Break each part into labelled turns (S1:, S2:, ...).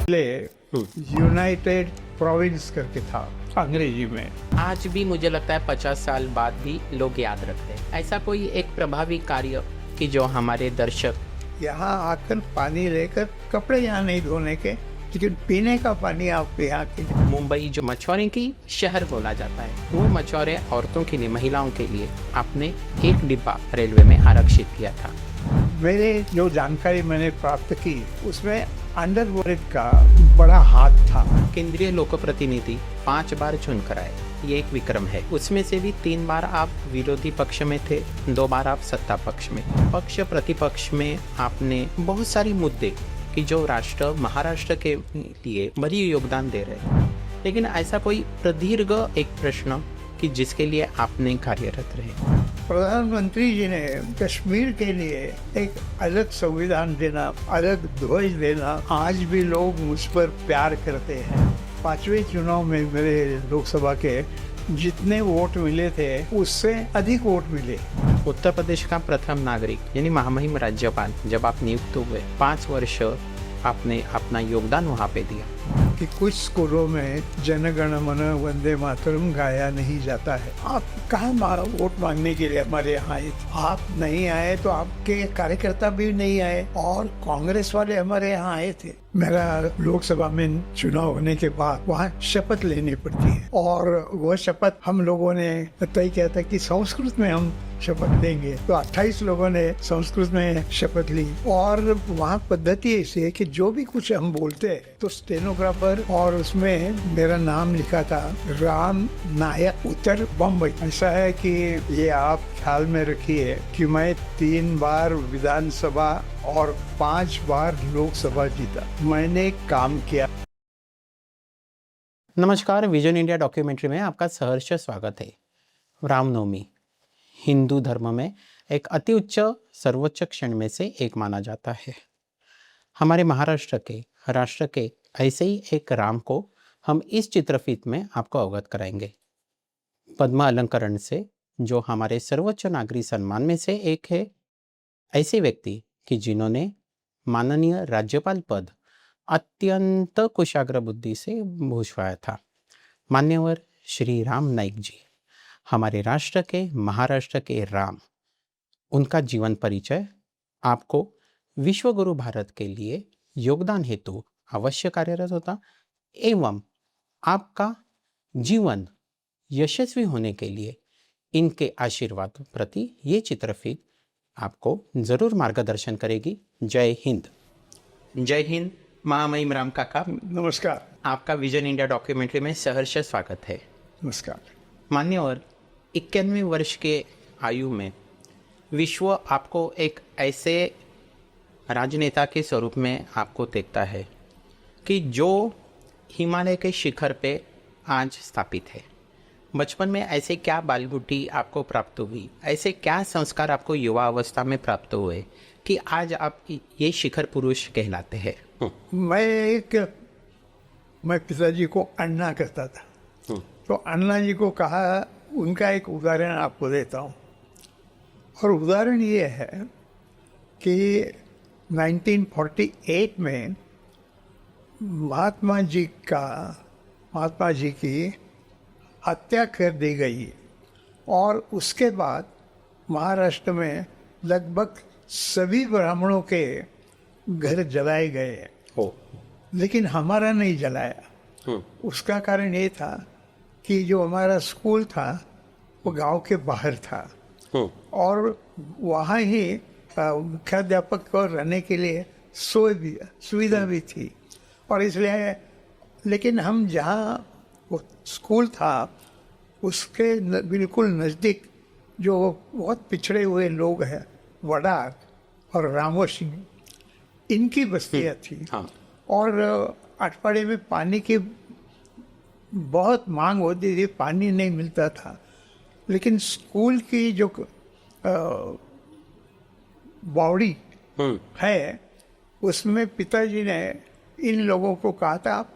S1: United province करके था अंग्रेजी में।
S2: आज भी मुझे लगता है 50 साल बाद भी लोग याद रखते हैं। ऐसा कोई एक प्रभावी कार्य कि जो हमारे दर्शक
S1: यहाँ आकर पानी लेकर कपड़े यहाँ नहीं धोने के, लेकिन पीने का पानी आप यहाँ के।
S2: मुंबई जो मछुआरे की शहर बोला जाता है, वो मछुआरे औरतों के लिए, महिलाओं के लिए आपने एक डिब्बा रेलवे में आरक्षित किया था।
S1: मेरे जो जानकारी मैंने प्राप्त की उसमें अंडरवर्ल्ड का बड़ा हाथ था।
S2: केंद्रीय लोक प्रतिनिधि 5 बार चुनकर आए, ये एक विक्रम है। उसमें से भी 3 बार आप विरोधी पक्ष में थे, 2 बार आप सत्ता पक्ष में। पक्ष प्रतिपक्ष में आपने बहुत सारी मुद्दे कि जो राष्ट्र महाराष्ट्र के लिए बड़ी योगदान दे रहे हैं, लेकिन ऐसा कोई प्रदीर्घ एक प्रश्न कि जिसके लिए आपने कार्यरत रहे।
S1: प्रधानमंत्री जी ने कश्मीर के लिए एक अलग संविधान देना, अलग ध्वज देना, आज भी लोग मुझ पर प्यार करते हैं। 5वें चुनाव में मेरे लोकसभा के जितने वोट मिले थे उससे अधिक वोट मिले।
S2: उत्तर प्रदेश का प्रथम नागरिक यानी महामहिम राज्यपाल जब आप नियुक्त हुए, 5 वर्ष आपने अपना योगदान वहाँ पे दिया।
S1: कि कुछ स्कूलों में जनगण मन वंदे मातरम गाया नहीं जाता है। आप कहाँ वोट मांगने के लिए हमारे यहाँ आए? आप नहीं आए तो आपके कार्यकर्ता भी नहीं आए, और कांग्रेस वाले हमारे यहाँ आए थे। मेरा लोकसभा में चुनाव होने के बाद वहाँ शपथ लेनी पड़ती है, और वह शपथ हम लोगों ने तय किया था कि संस्कृत में हम शपथ लेंगे। तो 28 लोगों ने संस्कृत में शपथ ली, और वहाँ पद्धति ऐसी है कि जो भी कुछ हम बोलते हैं तो स्टेनोग्राफर, और उसमें मेरा नाम लिखा था राम नायक उत्तर बम्बई। ऐसा है कि ये आप ख्याल में रखिए कि मैं 3 बार विधानसभा और 5 बार लोकसभा जीता। मैंने काम किया।
S2: नमस्कार, विजन इंडिया डॉक्यूमेंट्री में आपका सहर्ष स्वागत है। रामनवमी हिंदू धर्म में एक अति उच्च सर्वोच्च क्षण में से एक माना जाता है। हमारे महाराष्ट्र के राष्ट्र के ऐसे ही एक राम को हम इस चित्रफित में आपको अवगत कराएंगे। पद्म अलंकरण से जो हमारे सर्वोच्च नागरिक सम्मान में से एक है, ऐसे व्यक्ति कि जिन्होंने माननीय राज्यपाल पद अत्यंत कुशाग्र बुद्धि से भूषवाया था, मान्यवर श्री राम नाईक जी, हमारे राष्ट्र के महाराष्ट्र के राम। उनका जीवन परिचय आपको विश्व गुरु भारत के लिए योगदान हेतु अवश्य कार्यरत होता, एवं आपका जीवन यशस्वी होने के लिए इनके आशीर्वाद प्रति ये चित्रफित आपको जरूर मार्गदर्शन करेगी। जय हिंद। जय हिंद महामहिम राम काका।
S1: नमस्कार।
S2: आपका विजन इंडिया डॉक्यूमेंट्री में सहर्ष स्वागत है।
S1: नमस्कार।
S2: मान्यवर, 91वें वर्ष के आयु में विश्व आपको एक ऐसे राजनेता के स्वरूप में आपको देखता है कि जो हिमालय के शिखर पे आज स्थापित है। बचपन में ऐसे क्या बालगुटी आपको प्राप्त हुई, ऐसे क्या संस्कार आपको युवा अवस्था में प्राप्त हुए कि आज आप ये शिखर पुरुष कहलाते हैं?
S1: मैं पिताजी को अन्ना कहता था, तो अन्ना जी को कहा, उनका एक उदाहरण आपको देता हूँ। और उदाहरण ये है कि 1948 में महात्मा जी की हत्या कर दी गई, और उसके बाद महाराष्ट्र में लगभग सभी ब्राह्मणों के घर जलाए गए, लेकिन हमारा नहीं जलाया। उसका कारण ये था कि जो हमारा स्कूल था वो गांव के बाहर था, और वहाँ ही मुख्याध्यापक को रहने के लिए सुविधा भी थी, और इसलिए, लेकिन हम जहाँ वो स्कूल था उसके बिल्कुल नज़दीक जो बहुत पिछड़े हुए लोग हैं, वडार और रामो सिंह, इनकी बस्तियाँ थी। और अठवाड़े में पानी की बहुत मांग होती थी, पानी नहीं मिलता था, लेकिन स्कूल की जो बावड़ी है उसमें पिताजी ने इन लोगों को कहा था, आप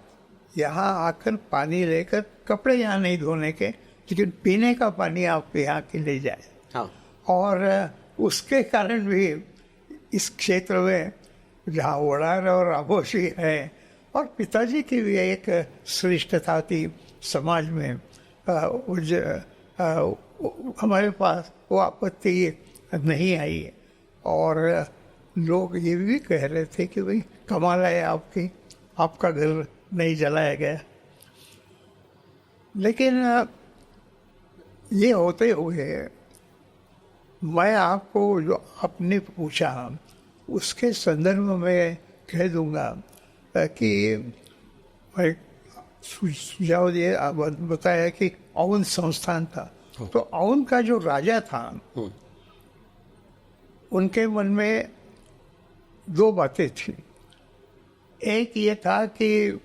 S1: यहाँ आकर पानी लेकर कपड़े यहाँ नहीं धोने के, लेकिन पीने का पानी आप यहाँ के ले जाए। और उसके कारण भी इस क्षेत्र में जहाँ वडार और आभोशी है और पिताजी की भी एक श्रेष्ठता थी समाज में। हमारे पास वो आपत्ति नहीं आई और लोग ये भी कह रहे थे कि भाई कमाल है आपकी, आपका घर नहीं जलाया गया। लेकिन ये होते हुए मैं आपको जो आपने पूछा उसके संदर्भ में कह दूंगा कि मैं सुझाव दिए, बताया कि अवन संस्थान था। तो अवन का जो राजा था उनके मन में दो बातें थी। एक ये था कि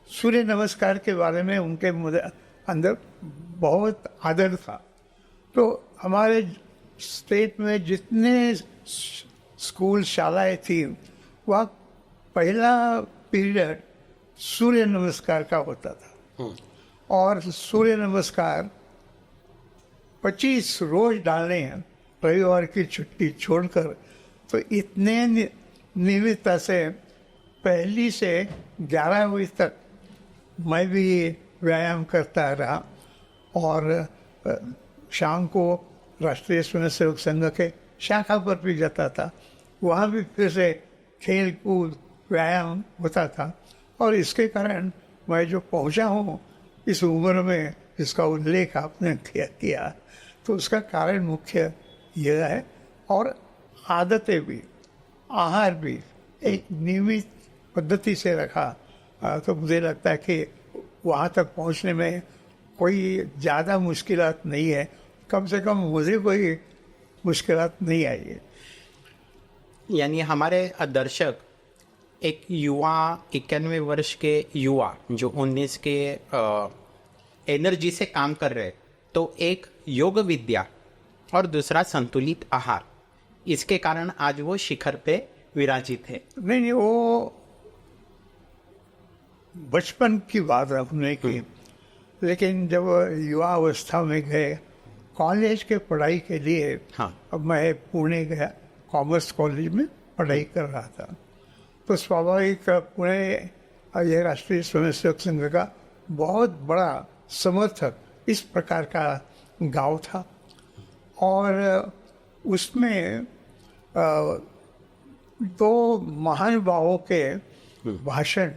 S1: सूर्य नमस्कार के बारे में उनके अंदर बहुत आदर था। तो हमारे स्टेट में जितने स्कूल शालाएं थी वह पहला पीरियड सूर्य नमस्कार का होता था और सूर्य नमस्कार 25 रोज डालने हैं रविवार की छुट्टी छोड़कर। तो इतने नियमितता से पहली से 11वीं तक मैं भी व्यायाम करता रहा और शाम को राष्ट्रीय स्वयंसेवक संघ के शाखा पर भी जाता था। वहाँ भी फिर से खेल कूद व्यायाम होता था और इसके कारण मैं जो पहुँचा हूँ इस उम्र में, इसका उल्लेख आपने किया तो उसका कारण मुख्य यह है। और आदतें भी, आहार भी एक नियमित पद्धति से रखा तो मुझे लगता है कि वहाँ तक पहुँचने में कोई ज़्यादा मुश्किलात नहीं है। कम से कम मुझे कोई मुश्किलात नहीं आई है।
S2: यानी हमारे दर्शक एक युवा 91 वर्ष के युवा जो 19 के एनर्जी से काम कर रहे, तो एक योग विद्या और दूसरा संतुलित आहार, इसके कारण आज वो शिखर पे विराजित है।
S1: नहीं, वो बचपन की बात हमने की, लेकिन जब युवा अवस्था में गए कॉलेज के पढ़ाई के लिए,
S2: हाँ,
S1: अब मैं पुणे गया, कॉमर्स कॉलेज में पढ़ाई कर रहा था। तो स्वाभाविक पुणे यह राष्ट्रीय स्वयंसेवक संघ का बहुत बड़ा समर्थक इस प्रकार का गांव था और उसमें दो महानुभावों के भाषण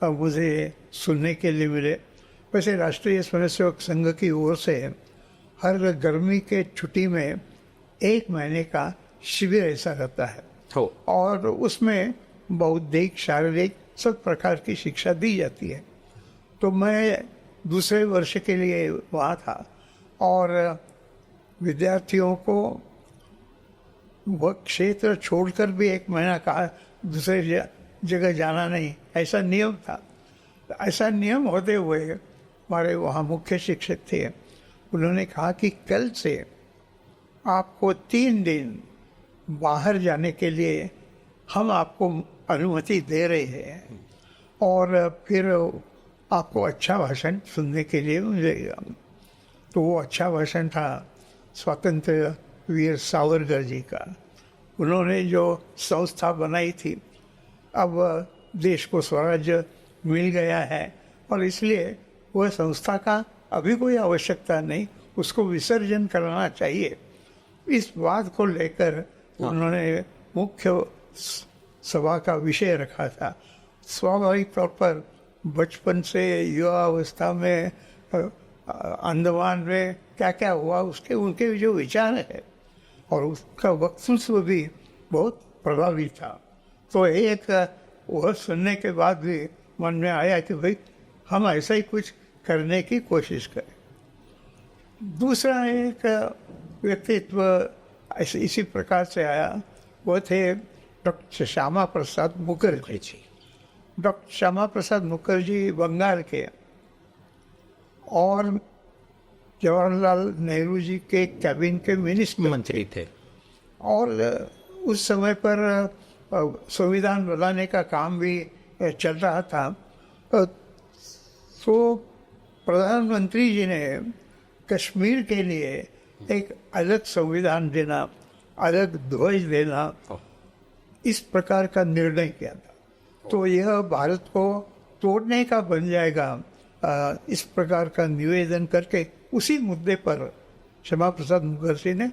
S1: मुझे सुनने के लिए मिले। वैसे राष्ट्रीय स्वयंसेवक संघ की ओर से हर गर्मी के छुट्टी में 1 महीने का शिविर ऐसा रहता है और उसमें बौद्धिक, शारीरिक सब प्रकार की शिक्षा दी जाती है। तो मैं दूसरे वर्ष के लिए वहाँ था और विद्यार्थियों को वह क्षेत्र छोड़कर भी 1 महीना का दूसरे जगह जाना नहीं, ऐसा नियम था। ऐसा नियम होते हुए हमारे वहाँ मुख्य शिक्षक थे, उन्होंने कहा कि कल से आपको 3 दिन बाहर जाने के लिए हम आपको अनुमति दे रहे हैं और फिर आपको अच्छा भाषण सुनने के लिए मिलेगा। तो वो अच्छा भाषण था स्वतंत्र वीर सावरकर जी का। उन्होंने जो संस्था बनाई थी, अब देश को स्वराज्य मिल गया है और इसलिए वह संस्था का अभी कोई आवश्यकता नहीं, उसको विसर्जन करना चाहिए। इस बात को लेकर उन्होंने मुख्य सभा का विषय रखा था। स्वाभाविक तौर पर बचपन से युवा अवस्था में अंडमान में क्या क्या हुआ उसके उनके जो विचार है और उसका वक्तृत्व भी बहुत प्रभावी था। तो एक वह सुनने के बाद भी मन में आया कि भाई हम ऐसा ही कुछ करने की कोशिश करें। दूसरा एक व्यक्तित्व ऐसे इसी प्रकार से आया, वो थे डॉक्टर श्यामा प्रसाद मुखर्जी। डॉक्टर श्यामा प्रसाद मुखर्जी बंगाल के और जवाहरलाल नेहरू जी के कैबिन के मंत्री थे और उस समय पर संविधान बनाने का काम भी चल रहा था। तो प्रधानमंत्री जी ने कश्मीर के लिए एक अलग संविधान देना, अलग ध्वज देना, इस प्रकार का निर्णय किया था। तो यह भारत को तोड़ने का बन जाएगा, इस प्रकार का निवेदन करके उसी मुद्दे पर श्यामा प्रसाद मुखर्जी ने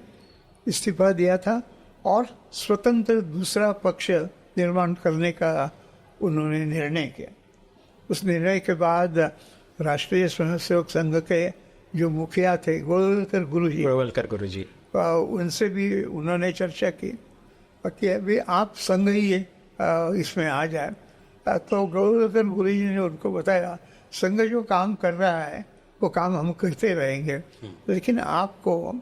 S1: इस्तीफा दिया था और स्वतंत्र दूसरा पक्ष निर्माण करने का उन्होंने निर्णय किया। उस निर्णय के बाद राष्ट्रीय स्वयंसेवक संघ के जो मुखिया थे गोलवलकर गुरुजी, उनसे भी उन्होंने चर्चा की कि अभी आप संघ ही इसमें आ जाए। तो गोलवलकर गुरुजी ने उनको बताया संघ जो काम कर रहा है वो काम हम करते रहेंगे, लेकिन आपको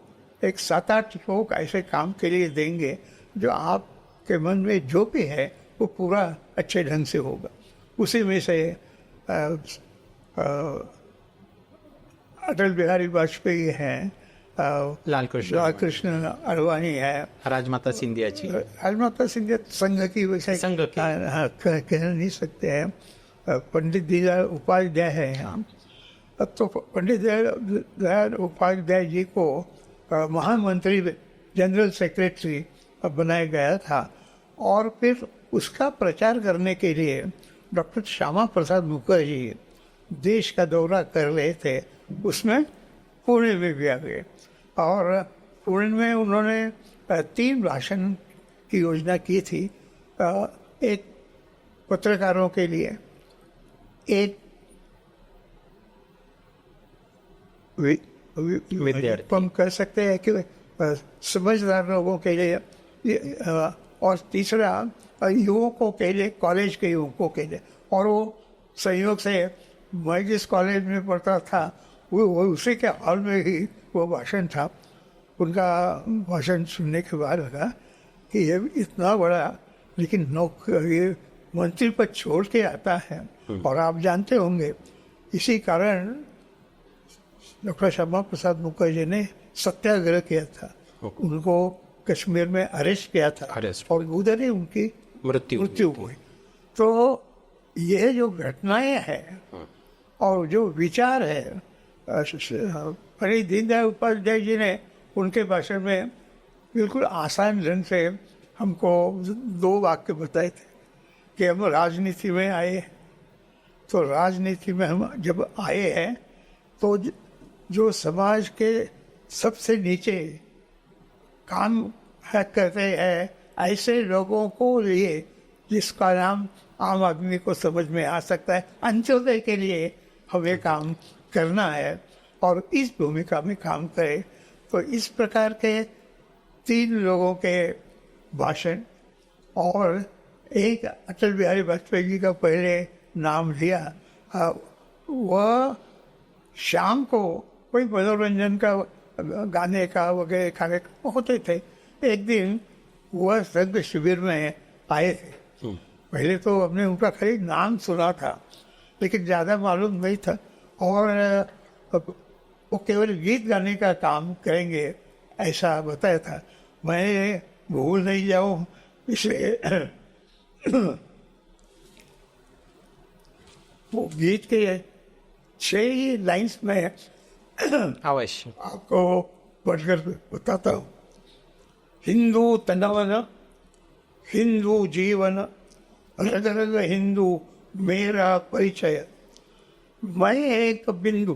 S1: एक 7-8 लोग ऐसे काम के लिए देंगे जो आपके मन में जो भी है वो पूरा अच्छे ढंग से होगा। उसी में से अटल बिहारी वाजपेयी हैं,
S2: लाल
S1: कृष्ण अडवाणी है,
S2: राजमाता सिंधिया जी,
S1: राजमाता सिंधिया संघ की वैसे
S2: संघ की।
S1: हाँ, कह नहीं सकते हैं। पंडित दीनदयाल उपाध्याय है यहाँ। तो पंडित दीनदयाल उपाध्याय जी को महामंत्री जनरल सेक्रेटरी बनाया गया था और फिर उसका प्रचार करने के लिए डॉक्टर श्यामा प्रसाद मुखर्जी देश का दौरा कर रहे थे। उसमें पुणे में भी आ गए और पुणे में उन्होंने 3 भाषण की योजना की थी। एक पत्रकारों के लिए, एक
S2: विद्यार्थी,
S1: हम कह सकते हैं कि समझदार लोगों के लिए, और तीसरा युवकों के लिए, कॉलेज के युवकों के लिए। और वो संयोग से मैं जिस कॉलेज में पढ़ता था वो उसी के हॉल में ही वो भाषण था। उनका भाषण सुनने के बाद लगा कि ये इतना बड़ा, लेकिन ये मंत्री पद छोड़ के आता है। और आप जानते होंगे इसी कारण डॉक्टर श्यामा प्रसाद मुखर्जी ने सत्याग्रह किया था। उनको कश्मीर में अरेस्ट किया था और उधर ही उनकी मृत्यु हुई। तो ये जो घटनाएं हैं और जो विचार है, पंडित दीनदयाल उपाध्याय जी ने उनके भाषण में बिल्कुल आसान ढंग से हमको 2 वाक्य बताए थे कि हम राजनीति में आए। तो राजनीति में हम जब आए हैं तो जो समाज के सबसे नीचे काम करते हैं ऐसे लोगों को लिए जिसका नाम आम आदमी को समझ में आ सकता है, अंत्योदय के लिए हमें काम करना है और इस भूमिका में काम करें। तो इस प्रकार के 3 लोगों के भाषण और एक अटल बिहारी वाजपेयी जी का पहले नाम लिया। वह शाम को कोई मनोरंजन का, गाने का वगैरह कार्यक्रम होते थे। एक दिन वह संघ शिविर में आए थे। पहले तो हमने उनका खाली नाम सुना था लेकिन ज़्यादा मालूम नहीं था और वो केवल गीत गाने का काम करेंगे ऐसा बताया था। मैं भूल नहीं जाऊँ इसलिए वो गीत के 6 लाइन्स में
S2: अवश्य
S1: आपको पढ़कर बताता हूँ। हिंदू तनवन, हिंदू जीवन, रग रग हिंदू मेरा परिचय। मैं एक बिंदु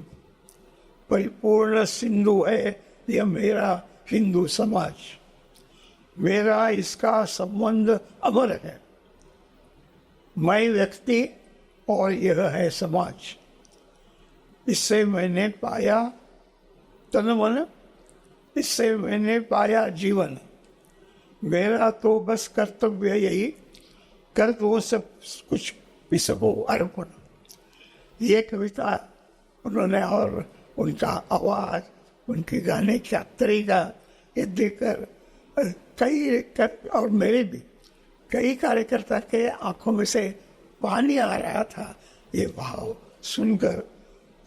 S1: परिपूर्ण सिंधु है यह मेरा हिंदू समाज। मेरा इसका संबंध अमर है। मैं व्यक्ति और यह है समाज। इससे मैंने पाया तन मन, इससे मैंने पाया जीवन। मेरा तो बस कर्तव्य यही, कर दो सब कुछ भी सबो अर्पण। ये कविता उन्होंने और उनका आवाज़, उनके गाने का तरीका ये देखकर और मेरे भी कई कार्यकर्ता के आंखों में से पानी आ रहा था ये भाव सुनकर।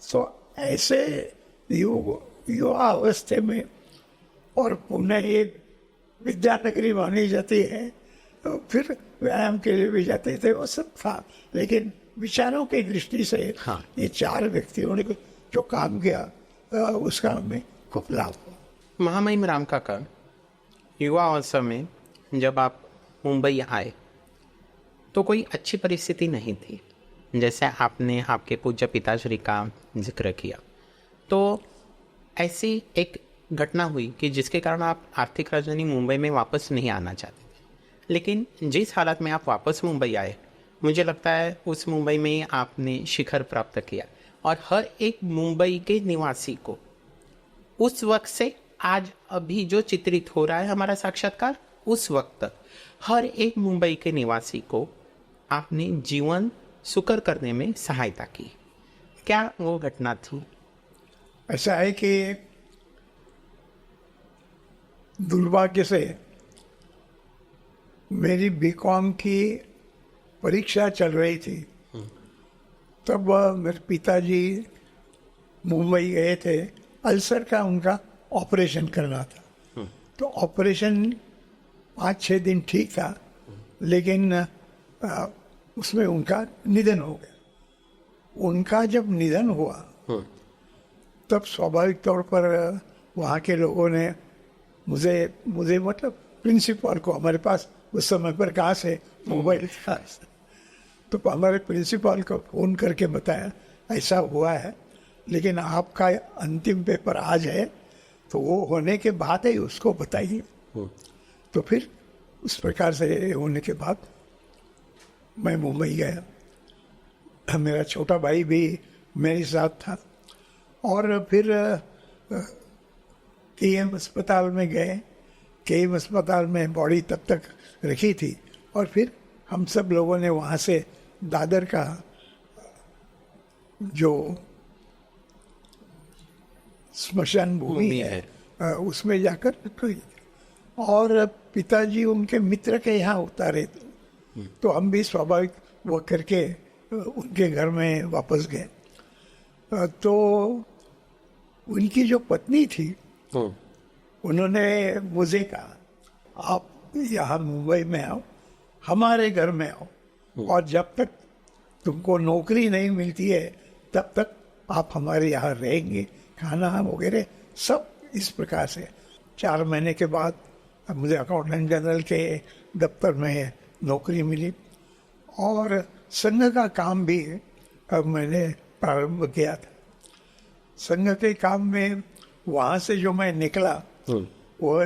S1: तो ऐसे युवा अवस्था में और पुणे एक विद्यानगरी मानी जाती है तो फिर व्यायाम के लिए भी जाते थे, वो सब था। लेकिन विचारों की दृष्टि से ये 4 व्यक्तियों ने जो काम किया उसका हमें खूब लाभ हुआ।
S2: महामहिम राम काका, युवा अवस्था में जब आप मुंबई आए तो कोई अच्छी परिस्थिति नहीं थी। जैसे आपने आपके पूज्य पिताश्री का जिक्र किया, तो ऐसी एक घटना हुई कि जिसके कारण आप आर्थिक राजधानी मुंबई में वापस नहीं आना चाहते थे, लेकिन जिस हालत में आप वापस मुंबई आए, मुझे लगता है उस मुंबई में ही आपने शिखर प्राप्त किया। और हर एक मुंबई के निवासी को उस वक्त से आज अभी जो चित्रित हो रहा है हमारा साक्षात्कार, उस वक्त तक हर एक मुंबई के निवासी को आपने जीवन सुकर करने में सहायता की। क्या वो घटना थी?
S1: ऐसा है कि दुर्भाग्य से मेरी बीकॉम की परीक्षा चल रही थी, तब मेरे पिताजी मुंबई गए थे। अल्सर का उनका ऑपरेशन करना था, तो ऑपरेशन 5-6 दिन ठीक था, लेकिन उसमें उनका निधन हो गया। उनका जब निधन हुआ तब स्वाभाविक तौर पर वहाँ के लोगों ने मुझे मतलब प्रिंसिपल को, हमारे पास उस समय पर कहाँ से मोबाइल था, तो हमारे प्रिंसिपल को फ़ोन करके बताया ऐसा हुआ है, लेकिन आपका अंतिम पेपर आज है, तो वो होने के बाद ही उसको बताइए। तो फिर उस प्रकार से होने के बाद मैं मुंबई गया। मेरा छोटा भाई भी मेरे साथ था, और फिर KM अस्पताल में गए। KM अस्पताल में बॉडी तब तक रखी थी, और फिर हम सब लोगों ने वहाँ से दादर का जो स्मशान भूमि है उसमें जाकर रखी। और पिताजी उनके मित्र के यहाँ उतारे, तो हम भी स्वाभाविक वो करके उनके घर में वापस गए। तो उनकी जो पत्नी थी, उन्होंने मुझे कहा आप यहाँ मुंबई में आओ, हमारे घर में आओ, और जब तक तुमको नौकरी नहीं मिलती है तब तक आप हमारे यहाँ रहेंगे, खाना वगैरह सब इस प्रकार से। 4 महीने के बाद मुझे अकाउंटेंट जनरल के दफ्तर में नौकरी मिली, और संघ का काम भी अब मैंने प्रारंभ किया था। संघ के काम में वहाँ से जो मैं निकला वो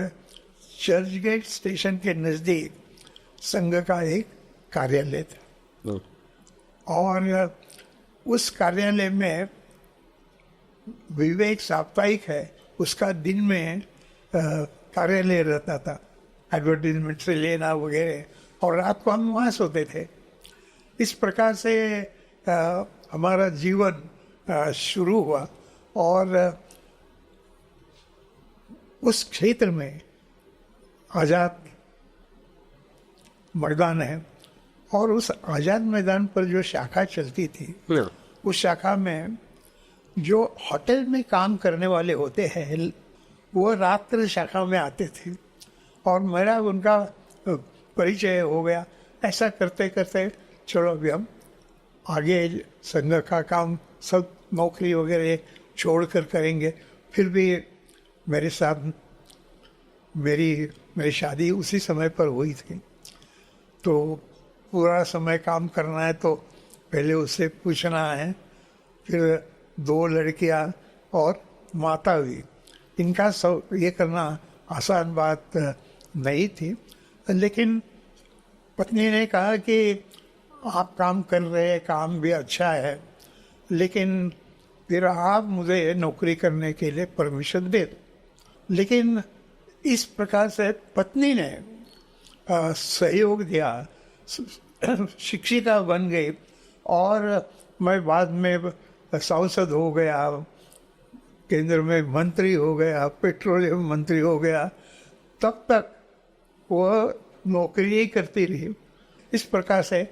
S1: चर्चगेट स्टेशन के नज़दीक संघ का एक कार्यालय था, और उस कार्यालय में विवेक साप्ताहिक है, उसका दिन में कार्यालय रहता था, एडवर्टीजमेंट से लेना वगैरह, और रात को हम वहाँ सोते थे। इस प्रकार से हमारा जीवन शुरू हुआ। और उस क्षेत्र में आज़ाद मैदान है, और उस आज़ाद मैदान पर जो शाखा चलती थी, उस शाखा में जो होटल में काम करने वाले होते हैं वो रात्र शाखा में आते थे, और मेरा उनका परिचय हो गया। ऐसा करते करते चलो अभी हम आगे संघ का काम सब नौकरी वगैरह छोड़ कर करेंगे। फिर भी मेरे साथ मेरी शादी उसी समय पर हुई थी, तो पूरा समय काम करना है तो पहले उससे पूछना है। फिर 2 लड़कियां और माता हुई, इनका सब ये करना आसान बात नहीं थी, लेकिन पत्नी ने कहा कि आप काम कर रहे हैं, काम भी अच्छा है, लेकिन फिर आप मुझे नौकरी करने के लिए परमिशन दे दो। लेकिन इस प्रकार से पत्नी ने सहयोग दिया, शिक्षिका बन गई, और मैं बाद में सांसद हो गया, केंद्र में मंत्री हो गया, पेट्रोलियम मंत्री हो गया। तब तक वो नौकरी ही करती रही। इस प्रकार से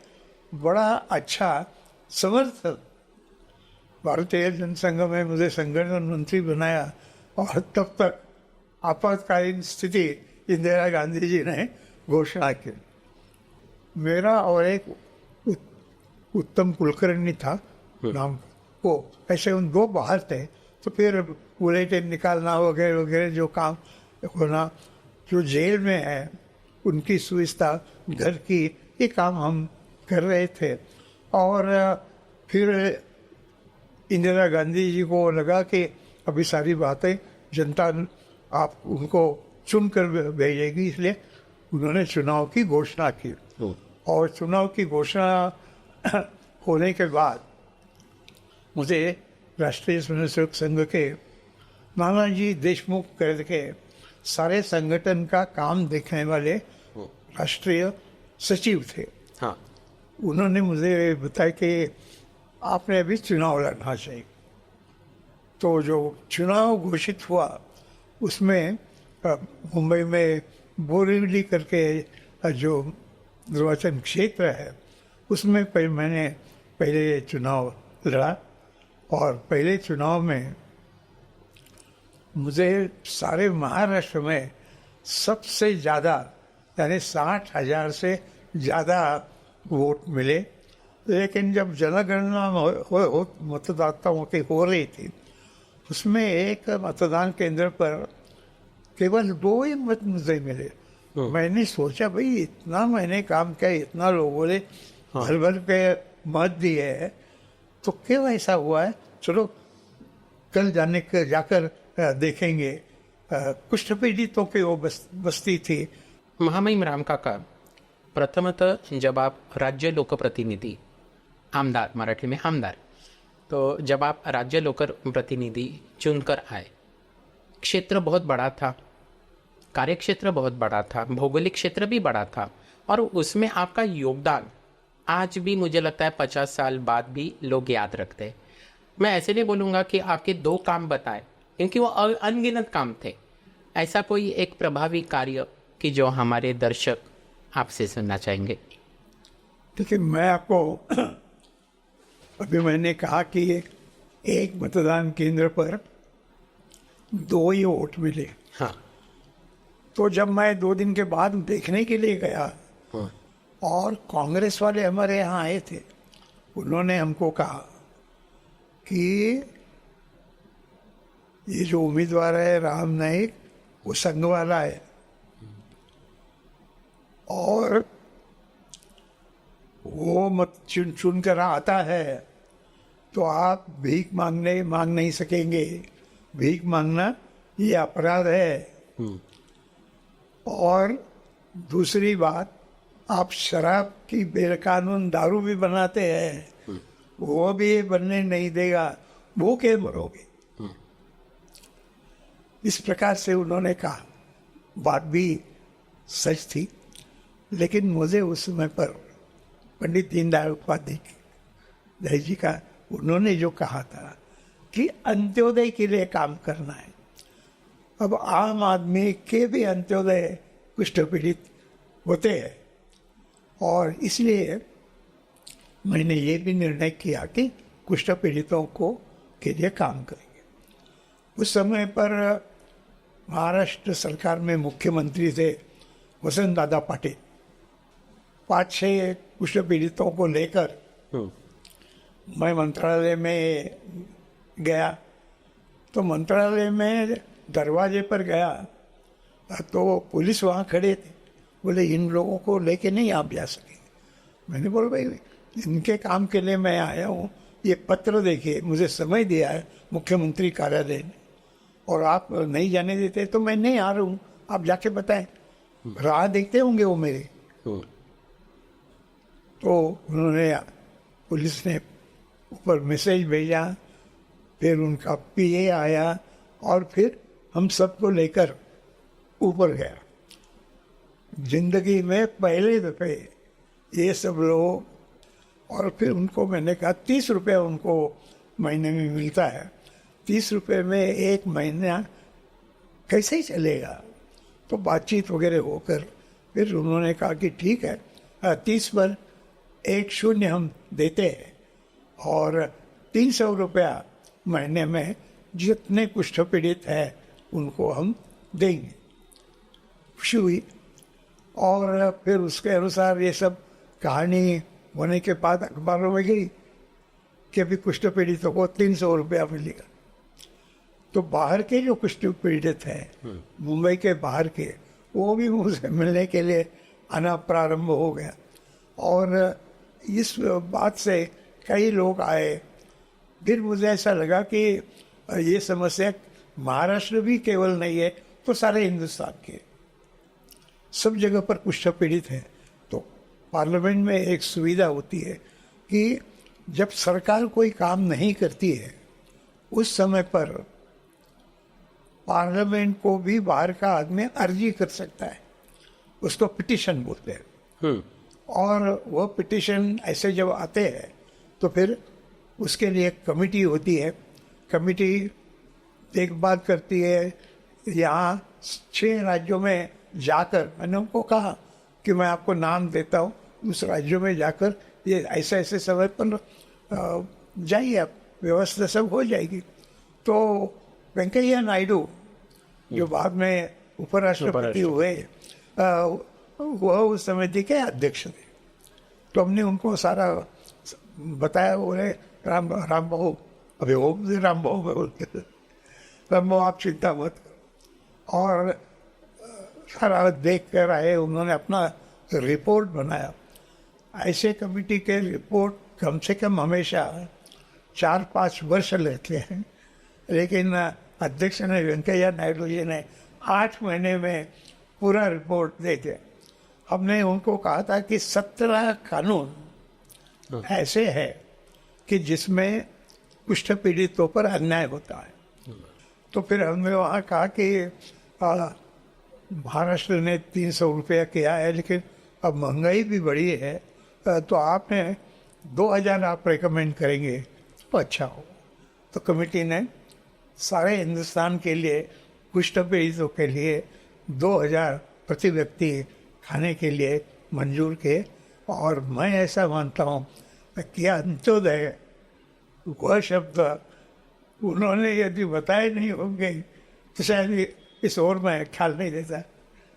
S1: बड़ा अच्छा समर्थ भारतीय जनसंघ में मुझे संगठन मंत्री बनाया, और तब तक आपातकालीन स्थिति इंदिरा गांधी जी ने घोषणा की। मेरा और एक उत्तम कुलकर्णी था नाम, वो ऐसे उन 2 बाहर थे, तो फिर बुलेटिन निकालना वगैरह वगैरह जो काम होना, जो जेल में है उनकी सुविधा, घर की, ये काम हम कर रहे थे। और फिर इंदिरा गांधी जी को लगा कि अभी सारी बातें जनता आप उनको चुनकर भेजेगी, इसलिए उन्होंने चुनाव की घोषणा की। और चुनाव की घोषणा होने के बाद मुझे राष्ट्रीय स्वयंसेवक संघ के नानाजी देशमुख करके सारे संगठन का काम देखने वाले राष्ट्रीय सचिव थे।
S2: हाँ।
S1: उन्होंने मुझे बताया कि आपने अभी चुनाव लड़ना चाहिए। तो जो चुनाव घोषित हुआ उसमें मुंबई में बोरीवली करके जो निर्वाचन क्षेत्र है उसमें मैंने पहले चुनाव लड़ा। और पहले चुनाव में मुझे सारे महाराष्ट्र में सबसे ज़्यादा यानी 60,000 से ज़्यादा वोट मिले। लेकिन जब जनगणना मतदाताओं की हो रही थी उसमें एक मतदान केंद्र पर केवल 2 ही मत मुझे मिले। मैंने सोचा भाई इतना मैंने काम किया, इतना लोगों ने भर भर के मत दिए है, तो क्यों ऐसा हुआ है। चलो कल जाकर देखेंगे। कुष्ठ पीड़ितों की वो बस्ती थी।
S2: महामहिम राम काका, प्रथमतः जब आप राज्य लोकप्रतिनिधि आमदार, मराठी में आमदार, तो जब आप राज्य लोक प्रतिनिधि चुनकर आए, क्षेत्र बहुत बड़ा था, कार्यक्षेत्र बहुत बड़ा था, भौगोलिक क्षेत्र भी बड़ा था, और उसमें आपका योगदान आज भी मुझे लगता है 50 साल बाद भी लोग याद रखते हैं। मैं ऐसे नहीं बोलूँगा कि आपके 2 काम बताए, क्योंकि वो अनगिनत काम थे। ऐसा कोई एक प्रभावी कार्य कि जो हमारे दर्शक आपसे सुनना चाहेंगे।
S1: देखिए, मैं आपको अभी मैंने कहा कि एक मतदान केंद्र पर 2 ही वोट मिले।
S2: हाँ।
S1: तो जब मैं 2 दिन के बाद देखने के लिए गया और कांग्रेस वाले हमारे यहाँ आए थे, उन्होंने हमको कहा कि ये जो उम्मीदवार है राम नाईक वो संघ वाला है और वो मत चुन कर आता है तो आप भीख मांग नहीं सकेंगे। भीख मांगना ये अपराध है। और दूसरी बात, आप शराब की बेकानून दारू भी बनाते हैं, वो भी बनने नहीं देगा, भूखे मरोगे। इस प्रकार से उन्होंने कहा। बात भी सच थी, लेकिन मुझे उस समय पर पंडित दीनदयाल उपाध्याय जी का उन्होंने जो कहा था कि अंत्योदय के लिए काम करना है। अब आम आदमी के भी अंत्योदय कुष्ठ पीड़ित होते हैं और इसलिए मैंने ये भी निर्णय किया कि कुष्ठ पीड़ितों को के लिए काम करेंगे। उस समय पर महाराष्ट्र सरकार में मुख्यमंत्री थे वसंत दादा पाटिल। 5-6 कुष्ठ पीड़ितों को लेकर मैं मंत्रालय में गया। तो मंत्रालय में दरवाजे पर गया तो पुलिस वहाँ खड़े थे। बोले इन लोगों को लेके नहीं आप जा सके। मैंने बोला भाई इनके काम के लिए मैं आया हूँ, ये पत्र देखिए, मुझे समय दिया है मुख्यमंत्री कार्यालय ने और आप नहीं जाने देते तो मैं नहीं आ रहा हूँ, आप जाके बताएं। राह देखते होंगे वो मेरे। तो उन्होंने पुलिस ने ऊपर मैसेज भेजा, फिर उनका पीए आया और फिर हम सबको लेकर ऊपर गया। जिंदगी में पहले दफे ये सब लोग, और फिर उनको मैंने कहा 30 रुपये उनको महीने में मिलता है, 30 रुपये में एक महीना कैसे ही चलेगा। तो बातचीत वगैरह होकर फिर उन्होंने कहा कि ठीक है 30 पर 1 शून्य हम देते हैं और 300 रुपया महीने में जितने कुष्ठ पीड़ित है उनको हम देंगे। खुशी हुई और फिर उसके अनुसार ये सब कहानी होने के बाद अखबारों में गई कि अभी कुष्ठ पीड़ितों को 300 रुपया मिलेगा। तो बाहर के जो कुष्ठ पीड़ित हैं मुंबई के बाहर के, वो भी मुझसे मिलने के लिए आना प्रारंभ हो गया। और इस बात से कई लोग आए। फिर मुझे ऐसा लगा कि ये समस्या महाराष्ट्र भी केवल नहीं है, तो सारे हिंदुस्तान के सब जगह पर कुष्ठ पीड़ित हैं। तो पार्लियामेंट में एक सुविधा होती है कि जब सरकार कोई काम नहीं करती है उस समय पर पार्लियामेंट को भी बाहर का आदमी अर्जी कर सकता है, उसको पिटिशन बोलते हैं। और वह पिटिशन ऐसे जब आते हैं तो फिर उसके लिए एक कमेटी होती है। कमेटी एक बात करती है, यहाँ 6 राज्यों में जाकर, मैंने उनको कहा कि मैं आपको नाम देता हूँ, उस राज्यों में जाकर ये ऐसे ऐसे समय पर जाइए, आप व्यवस्था सब हो जाएगी। तो वेंकैया नायडू जो बाद में उपराष्ट्रपति हुए, वह उस समिति के अध्यक्ष थे। तो हमने उनको सारा बताया। बोले राम बहू, अभी राम बहू में बोलते थे, राम बहू आप चिंता मत करो। और सारा देख कर आए, उन्होंने अपना रिपोर्ट बनाया। ऐसे कमेटी के रिपोर्ट कम से कम हमेशा 4-5 वर्ष लेते हैं, लेकिन अध्यक्ष ने, वेंकैया नायडू जी ने 8 महीने में पूरा रिपोर्ट दे दिया। हमने उनको कहा था कि 17 कानून ऐसे है कि जिसमें कुष्ठ पीड़ितों पर अन्याय होता है। तो फिर हमने वहाँ कहा कि महाराष्ट्र ने 300 रुपया किया है, लेकिन अब महंगाई भी बढ़ी है, तो आपने 2000 आप रेकमेंड करेंगे तो अच्छा हो। तो कमेटी ने सारे हिंदुस्तान के लिए कुष्ठ पीड़ितों के लिए 2000 प्रति व्यक्ति खाने के लिए मंजूर किए। और मैं ऐसा मानता हूँ कि अंत्योदय वह शब्द उन्होंने यदि बताए नहीं होंगे तो शायद इस ओर में ख्याल नहीं देता।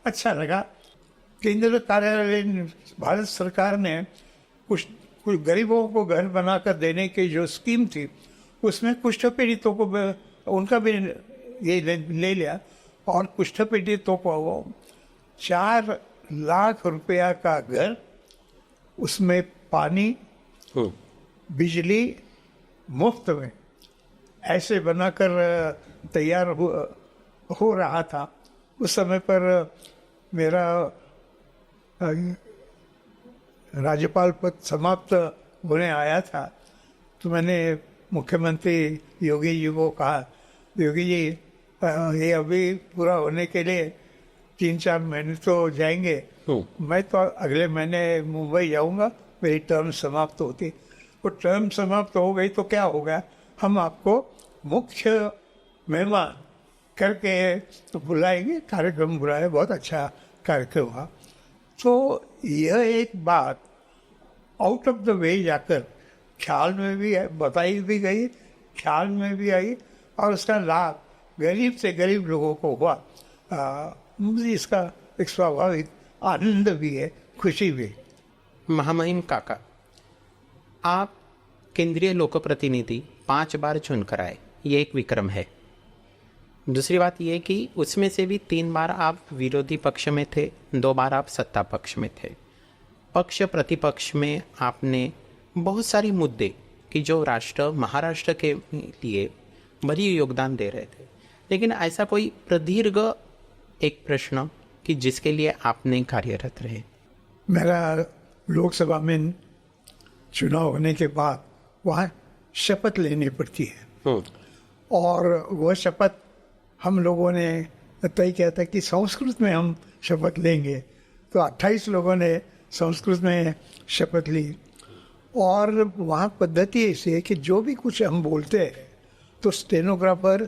S1: अच्छा लगा। केंद्र कार्यालय, भारत सरकार ने कुछ गरीबों को घर बनाकर देने की जो स्कीम थी, उसमें कुष्ठ पीड़ितों को उनका भी ये ले लिया। और कुष्ठ पीड़ितों को 4 लाख रुपया का घर, उसमें पानी बिजली मुफ्त में ऐसे बनाकर तैयार हो रहा था। उस समय पर मेरा राज्यपाल पद समाप्त होने आया था, तो मैंने मुख्यमंत्री योगी जी को कहा, योगी जी ये अभी पूरा होने के लिए 3-4 महीने तो जाएंगे, मैं तो अगले महीने मुंबई जाऊंगा, मेरी टर्म समाप्त होती। वो टर्म समाप्त हो गई तो क्या हो गया, हम आपको मुख्य मेहमान करके तो बुलाएंगे, कार्यक्रम बुलाए, बहुत अच्छा कार्यक्रम हुआ। तो यह एक बात आउट ऑफ द वे जाकर ख्याल में भी बताई भी गई, ख्याल में भी आई, और उसका लाभ गरीब से गरीब लोगों को हुआ। मुझे इसका एक स्वाभाविक आनंद भी है, खुशी भी।
S2: महामहिम काका, आप केंद्रीय लोक प्रतिनिधि 5 बार चुनकर आए, ये एक विक्रम है। दूसरी बात यह कि उसमें से भी 3 बार आप विरोधी पक्ष में थे, 2 बार आप सत्ता पक्ष में थे। पक्ष प्रतिपक्ष में आपने बहुत सारी मुद्दे कि जो राष्ट्र महाराष्ट्र के लिए बड़ी योगदान दे रहे थे, लेकिन ऐसा कोई प्रदीर्घ एक प्रश्न कि जिसके लिए आपने कार्यरत रहे।
S1: मेरा लोकसभा में चुनाव होने के बाद वहाँ शपथ लेनी पड़ती है, और वह शपथ हम लोगों ने तय किया था कि संस्कृत में हम शपथ लेंगे। तो 28 लोगों ने संस्कृत में शपथ ली। और वहाँ पद्धति ऐसी है कि जो भी कुछ हम बोलते हैं तो स्टेनोग्राफर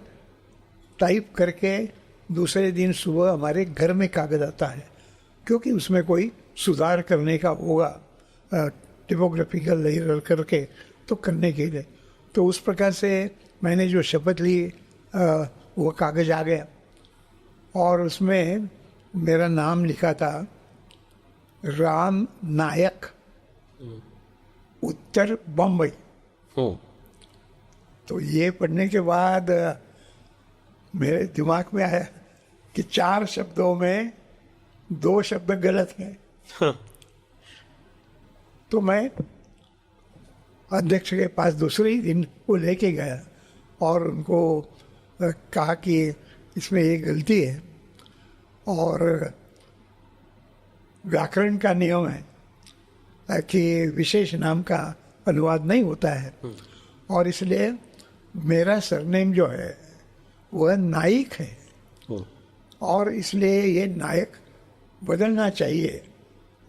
S1: टाइप करके दूसरे दिन सुबह हमारे घर में कागज आता है, क्योंकि उसमें कोई सुधार करने का होगा, टिपोग्राफिकल लेयर करके तो करने के लिए। तो उस प्रकार से मैंने जो शपथ ली वो कागज आ गया, और उसमें मेरा नाम लिखा था राम नायक, उत्तर बम्बई। तो ये पढ़ने के बाद मेरे दिमाग में आया कि 4 शब्दों में 2 शब्द गलत हैं। तो मैं अध्यक्ष के पास दूसरे ही दिन वो लेके गया और उनको कहा कि इसमें ये गलती है और व्याकरण का नियम है कि विशेष नाम का अनुवाद नहीं होता है और इसलिए मेरा सरनेम जो है वह नाइक है और इसलिए ये नायक बदलना चाहिए,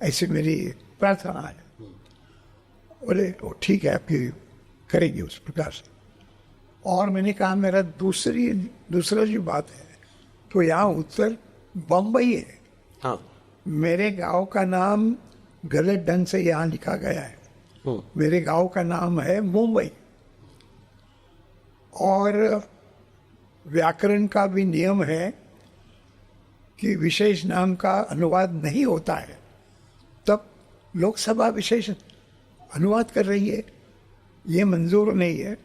S1: ऐसी मेरी प्रार्थना है। बोले ठीक है, आपकी करेंगे उस प्रकार से। और मैंने कहा मेरा दूसरा जो बात है तो यहाँ उत्तर बम्बई है।
S2: हाँ।
S1: मेरे गांव का नाम गलत ढंग से यहाँ लिखा गया है। मेरे गांव का नाम है मुंबई और व्याकरण का भी नियम है कि विशेष नाम का अनुवाद नहीं होता है, तब लोकसभा विशेष अनुवाद कर रही है, ये मंजूर नहीं है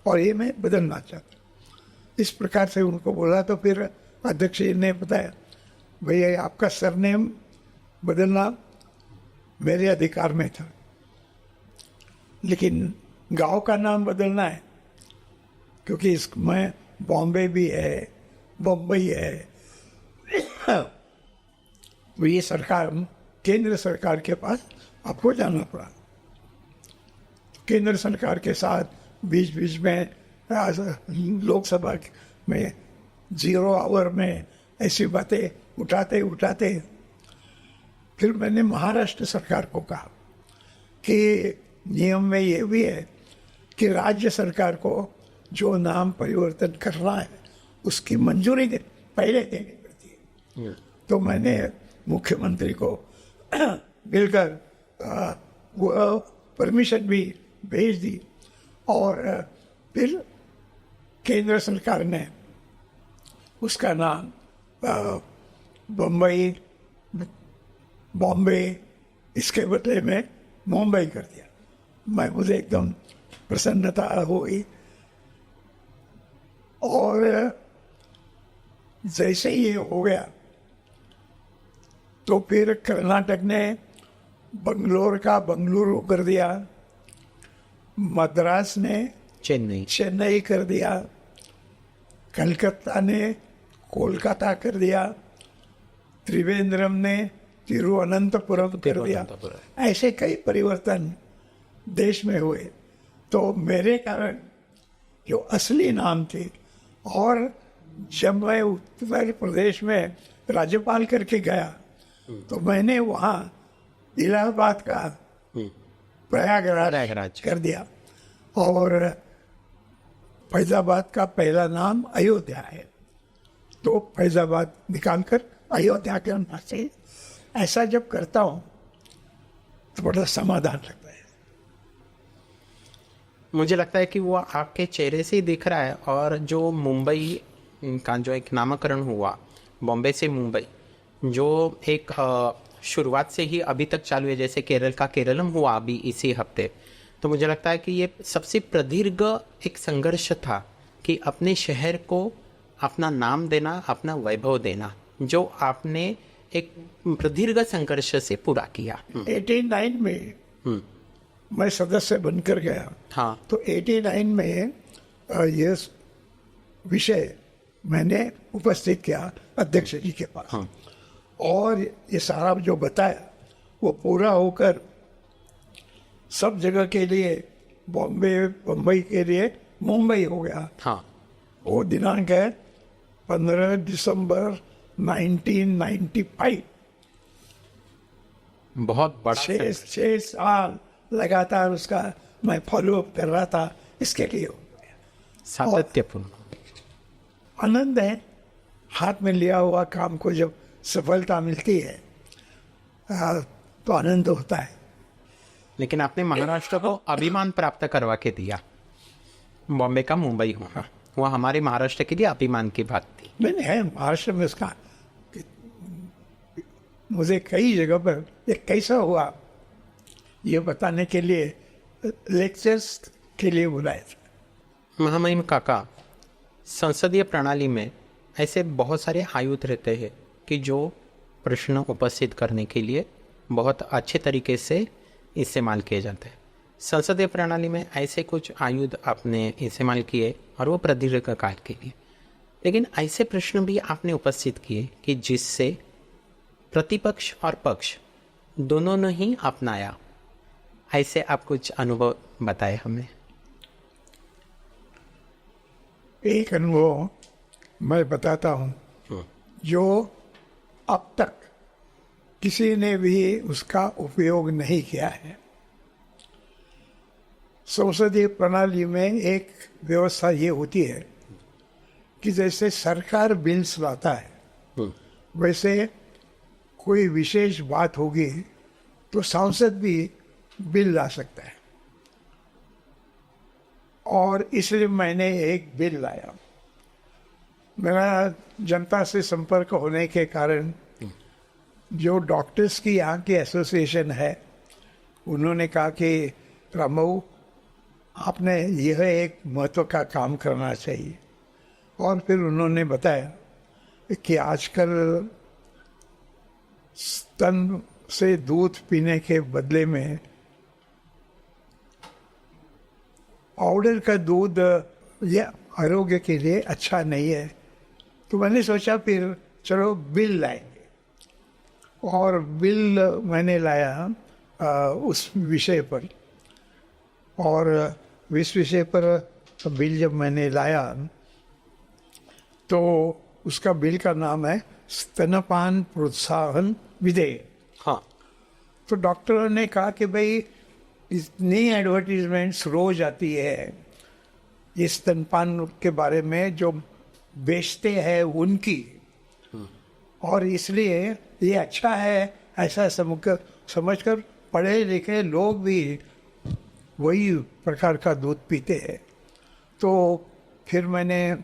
S1: और ये मैं बदलना चाहता हूँ। इस प्रकार से उनको बोला तो फिर अध्यक्ष जी ने बताया भैया आपका सरनेम बदलना मेरे अधिकार में था, लेकिन गांव का नाम बदलना है क्योंकि इसमें बॉम्बे भी है, बम्बई है। तो ये सरकार, केंद्र सरकार के पास आपको जाना पड़ा। केंद्र सरकार के साथ बीच बीच में लोकसभा में 0 आवर में ऐसी बातें उठाते फिर मैंने महाराष्ट्र सरकार को कहा कि नियम में ये भी है कि राज्य सरकार को जो नाम परिवर्तन करना है उसकी मंजूरी पहले देनी पड़ती है। तो मैंने मुख्यमंत्री को मिलकर वो परमिशन भी भेज दी और फिर केंद्र सरकार ने उसका नाम बॉम्बे इसके बदले में मुंबई कर दिया। मुझे एकदम प्रसन्नता हुई और जैसे ही ये हो गया तो फिर कर्नाटक ने बंगलोर का बंगलुरु कर दिया, मद्रास ने चेन्नई कर दिया, कलकत्ता ने कोलकाता कर दिया, त्रिवेंद्रम ने तिरुवनंतपुरम कर दिया। ऐसे कई परिवर्तन देश में हुए। तो मेरे कारण जो असली नाम थे, और जब मैं उत्तर प्रदेश में राज्यपाल करके गया तो मैंने वहाँ इलाहाबाद का प्रयागराज कर दिया और फैजाबाद का पहला नाम अयोध्या है, तो फैजाबाद निकालकर अयोध्या के नाम से। ऐसा जब करता हूँ तो बड़ा समाधान लगता है।
S2: मुझे लगता है कि वो आपके चेहरे से ही दिख रहा है। और जो मुंबई का जो एक नामकरण हुआ, बॉम्बे से मुंबई, जो एक शुरुआत से ही अभी तक चालू है, जैसे केरल का केरलम हुआ अभी इसी हफ्ते, तो मुझे लगता है कि ये सबसे प्रदीर्घ एक संघर्ष था कि अपने शहर को अपना नाम देना, अपना वैभव देना, जो आपने एक प्रदीर्घ संघर्ष से पूरा किया।
S1: 89 में मैं सदस्य बनकर गया।
S2: हाँ।
S1: तो 89 में ये विषय मैंने उपस्थित किया अध्यक्ष जी के पास।
S2: हाँ।
S1: और ये सारा जो बताया वो पूरा होकर सब जगह के लिए, बम्बई के लिए मुंबई हो गया।
S2: हाँ।
S1: वो दिनांक है 15 दिसंबर 1995।
S2: बहुत बड़ा
S1: 6 साल लगातार उसका मैं फॉलोअप कर रहा था, इसके लिए
S2: सातत्यपूर्ण
S1: आनंद है। हाथ में लिया हुआ काम को जब सफलता मिलती है तो आनंद होता है।
S2: लेकिन आपने महाराष्ट्र को अभिमान प्राप्त करवा के दिया, बॉम्बे का मुंबई होना, वो हमारे महाराष्ट्र के लिए अभिमान की बात थी।
S1: मैंने है महाराष्ट्र में उसका, मुझे कई जगह पर ये कैसा हुआ ये बताने के लिए लेक्चर्स के लिए बुलाया था।
S2: महामहिम काका, संसदीय प्रणाली में ऐसे बहुत सारे आयुध रहते हैं कि जो प्रश्न उपस्थित करने के लिए बहुत अच्छे तरीके से इस्तेमाल किए जाते हैं। संसदीय प्रणाली में ऐसे कुछ आयुध आपने इस्तेमाल किए और वो प्रदीर्घ काल के लिए, लेकिन ऐसे प्रश्न भी आपने उपस्थित किए कि जिससे प्रतिपक्ष और पक्ष दोनों ने ही अपनाया। ऐसे आप कुछ अनुभव बताए हमें।
S1: एक अनुभव मैं बताता हूँ जो अब तक किसी ने भी उसका उपयोग नहीं किया है। संसदीय प्रणाली में एक व्यवस्था ये होती है कि जैसे सरकार बिल्स लाता है, वैसे कोई विशेष बात होगी तो सांसद भी बिल ला सकता है। और इसलिए मैंने एक बिल लाया। मेरा जनता से संपर्क होने के कारण जो डॉक्टर्स की यहाँ की एसोसिएशन है, उन्होंने कहा कि रामबाबू आपने यह एक महत्व का काम करना चाहिए। और फिर उन्होंने बताया कि आजकल स्तन से दूध पीने के बदले में पाउडर का दूध ये आरोग्य के लिए अच्छा नहीं है। तो मैंने सोचा फिर चलो बिल लाएंगे, और बिल मैंने लाया उस विषय पर। और इस विषय पर बिल जब मैंने लाया तो उसका बिल का नाम है स्तनपान प्रोत्साहन विधेयक।
S2: हाँ,
S1: तो डॉक्टरों ने कहा कि भाई इतनी एडवर्टीजमेंट्स रोज आती है ये स्तनपान के बारे में जो बेचते हैं उनकी, और इसलिए ये अच्छा है ऐसा समझकर पढ़े लिखे लोग भी वही प्रकार का दूध पीते हैं। तो फिर मैंने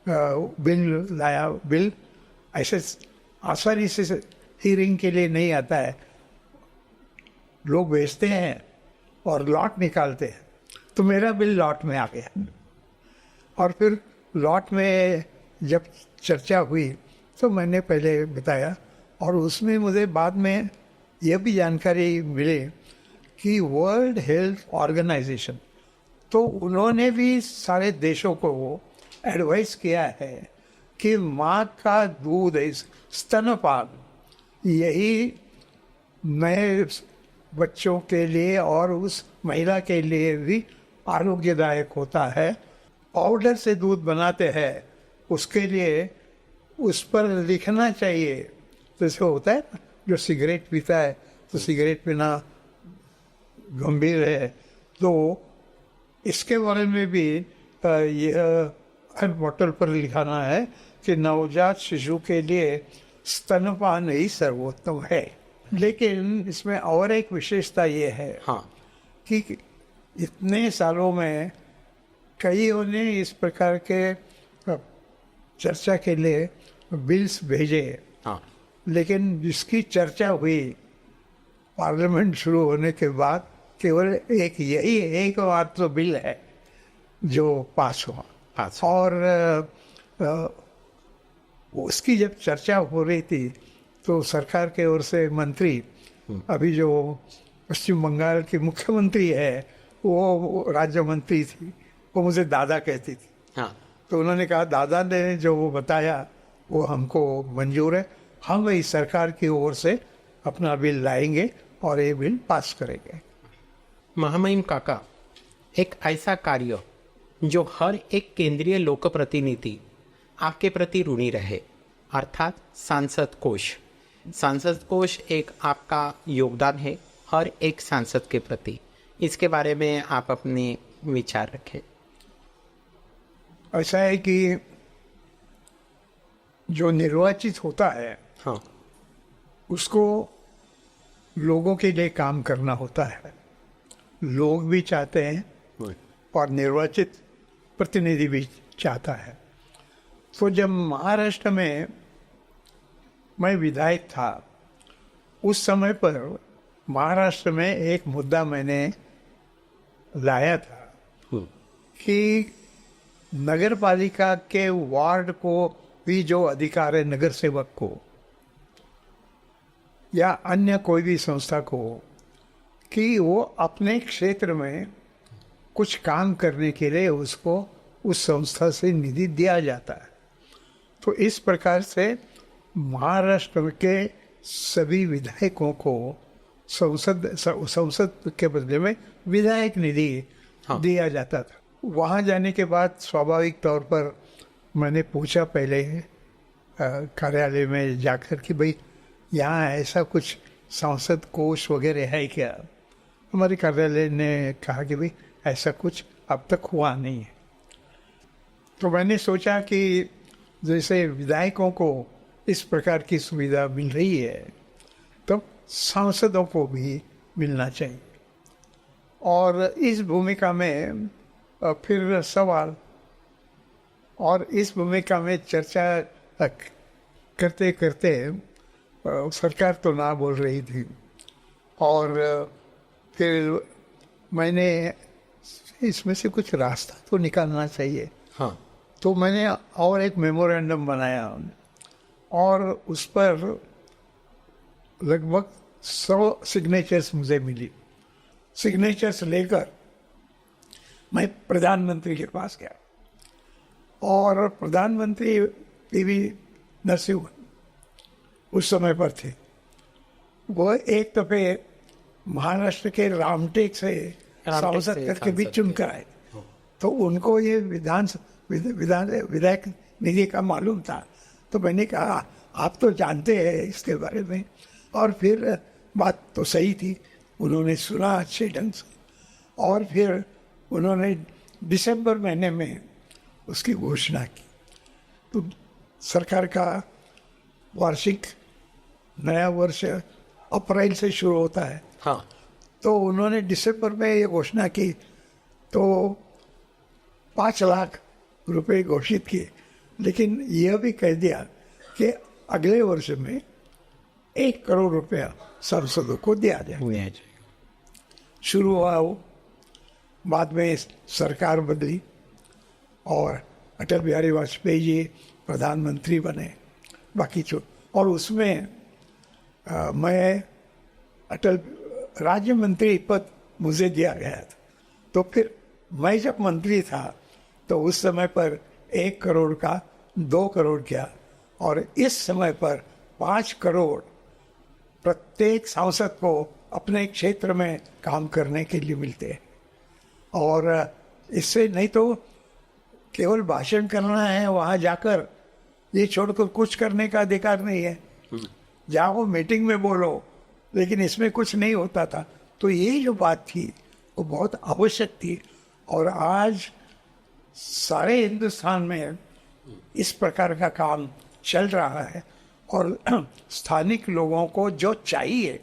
S1: बिल लाया। बिल ऐसे आसानी से हीरिंग के लिए नहीं आता है, लोग बेचते हैं और लॉट निकालते हैं। तो मेरा बिल लॉट में आ गया। और फिर लॉट में जब चर्चा हुई तो मैंने पहले बताया, और उसमें मुझे बाद में यह भी जानकारी मिली कि वर्ल्ड हेल्थ ऑर्गेनाइजेशन, तो उन्होंने भी सारे देशों को एडवाइस किया है कि माँ का दूध स्तनपान यही नए बच्चों के लिए और उस महिला के लिए भी आरोग्यदायक होता है। पाउडर से दूध बनाते हैं उसके लिए उस पर लिखना चाहिए, जैसे होता है ना जो सिगरेट पीता है तो सिगरेट पीना गंभीर है, तो इसके बारे में भी यह हर बोतल पर लिखाना है कि नवजात शिशु के लिए स्तनपान ही सर्वोत्तम है। लेकिन इसमें और एक विशेषता ये है
S2: हाँ,
S1: कि इतने सालों में कईयों ने इस प्रकार के चर्चा के लिए बिल्स भेजे,
S2: हाँ,
S1: लेकिन जिसकी चर्चा हुई पार्लियामेंट शुरू होने के बाद केवल यही एक मात्र बिल है जो पास हुआ। और उसकी जब चर्चा हो रही थी तो सरकार के ओर से मंत्री, अभी जो पश्चिम बंगाल की मुख्यमंत्री है वो राज्य मंत्री थी, वो मुझे दादा कहती थी।
S2: हाँ,
S1: तो उन्होंने कहा दादा ने जो वो बताया वो हमको मंजूर है, हम इस सरकार की ओर से अपना बिल लाएंगे और ये बिल पास करेंगे।
S2: महामहिम काका, एक ऐसा कार्य जो हर एक केंद्रीय लोक प्रतिनिधि आपके प्रति ऋणी रहे, अर्थात सांसद कोष। सांसद कोष एक आपका योगदान है हर एक सांसद के प्रति, इसके बारे में आप अपने विचार रखें।
S1: ऐसा है कि जो निर्वाचित होता है
S2: हाँ,
S1: उसको लोगों के लिए काम करना होता है। लोग भी चाहते हैं और निर्वाचित प्रतिनिधि भी चाहता है। तो जब महाराष्ट्र में मैं विधायक था उस समय पर महाराष्ट्र में एक मुद्दा मैंने लाया था कि नगर पालिका के वार्ड को भी जो अधिकार है नगर सेवक को या अन्य कोई भी संस्था को कि वो अपने क्षेत्र में कुछ काम करने के लिए उसको उस संस्था से निधि दिया जाता है। तो इस प्रकार से महाराष्ट्र के सभी विधायकों को संसद के बदले में विधायक निधि दिया जाता था। वहाँ जाने के बाद स्वाभाविक तौर पर मैंने पूछा पहले कार्यालय में जाकर कि भाई यहाँ ऐसा कुछ सांसद कोष वगैरह है क्या। हमारे कार्यालय ने कहा कि भाई ऐसा कुछ अब तक हुआ नहीं है। तो मैंने सोचा कि जैसे विधायकों को इस प्रकार की सुविधा मिल रही है तो सांसदों को भी मिलना चाहिए। और इस भूमिका में फिर सवाल और इस भूमिका में चर्चा करते करते सरकार तो ना बोल रही थी और फिर मैंने इसमें से कुछ रास्ता तो निकालना चाहिए।
S2: हाँ।
S1: तो मैंने और एक मेमोरेंडम बनाया और उस पर लगभग 100 सिग्नेचर्स मुझे मिली। सिग्नेचर्स लेकर मैं प्रधानमंत्री के पास गया और प्रधानमंत्री पीवी नरसिम्हा उस समय पर थे। वो एक दफे महाराष्ट्र के रामटेक से सांसद करके भी चुनकर आए। तो उनको ये विधायक निधि का मालूम था। तो मैंने कहा आप तो जानते हैं इसके बारे में। और फिर बात तो सही थी, उन्होंने सुना अच्छे ढंग से और फिर उन्होंने दिसंबर महीने में उसकी घोषणा की। तो सरकार का वार्षिक नया वर्ष अप्रैल से शुरू होता है।
S2: हाँ।
S1: तो उन्होंने दिसंबर में ये घोषणा की तो 5 लाख रुपए घोषित किए, लेकिन यह भी कह दिया कि अगले वर्ष में 1 करोड़ रुपया सांसदों को दिया जाए। शुरू हुआ वो, बाद में सरकार बदली और अटल बिहारी वाजपेयी जी प्रधानमंत्री बने। बाकी और उसमें मैं अटल राज्य मंत्री पद मुझे दिया गया था। तो फिर मैं जब मंत्री था तो उस समय पर 1 करोड़ का 2 करोड़ किया और इस समय पर 5 करोड़ प्रत्येक सांसद को अपने क्षेत्र में काम करने के लिए मिलते हैं। और इससे नहीं तो केवल भाषण करना है, वहाँ जाकर ये छोड़कर कुछ करने का अधिकार नहीं है। जाओ मीटिंग में बोलो, लेकिन इसमें कुछ नहीं होता था। तो ये जो बात थी वो बहुत आवश्यक थी और आज सारे हिंदुस्तान में इस प्रकार का काम चल रहा है और स्थानिक लोगों को जो चाहिए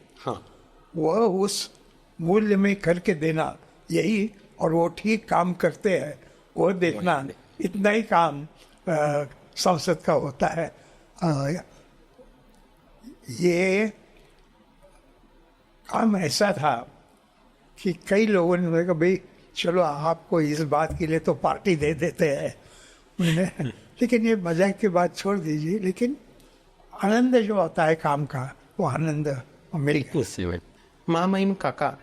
S1: वह उस मूल्य में करके देना, यही, और वो ठीक काम करते हैं वो देखना, इतना ही काम संसद का होता है। ये काम ऐसा था कि कई लोगों ने कहा भाई चलो आपको इस बात के लिए तो पार्टी दे देते हैं लेकिन ये मजाक की बात छोड़ दीजिए, लेकिन आनंद जो आता है काम का वो आनंद मिल गया।
S2: महामहिम काका,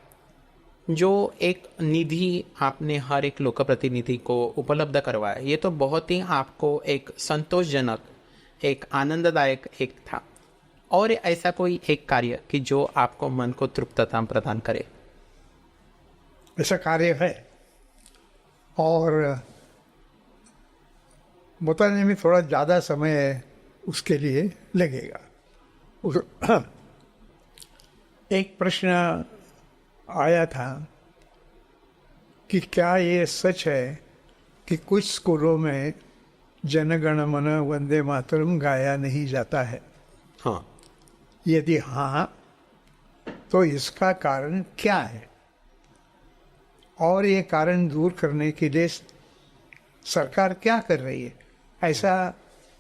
S2: जो एक निधि आपने हर एक लोक प्रतिनिधि को उपलब्ध करवाया, ये तो बहुत ही आपको एक संतोषजनक, एक आनंददायक एक था। और ऐसा कोई एक कार्य कि जो आपको मन को तृप्तता प्रदान करे?
S1: ऐसा कार्य है और बताने में थोड़ा ज़्यादा समय उसके लिए लगेगा। एक प्रश्न आया था कि क्या ये सच है कि कुछ स्कूलों में जनगण मन वंदे मातरम गाया नहीं जाता है?
S2: हाँ।
S1: यदि हाँ तो इसका कारण क्या है और ये कारण दूर करने के लिए सरकार क्या कर रही है? ऐसा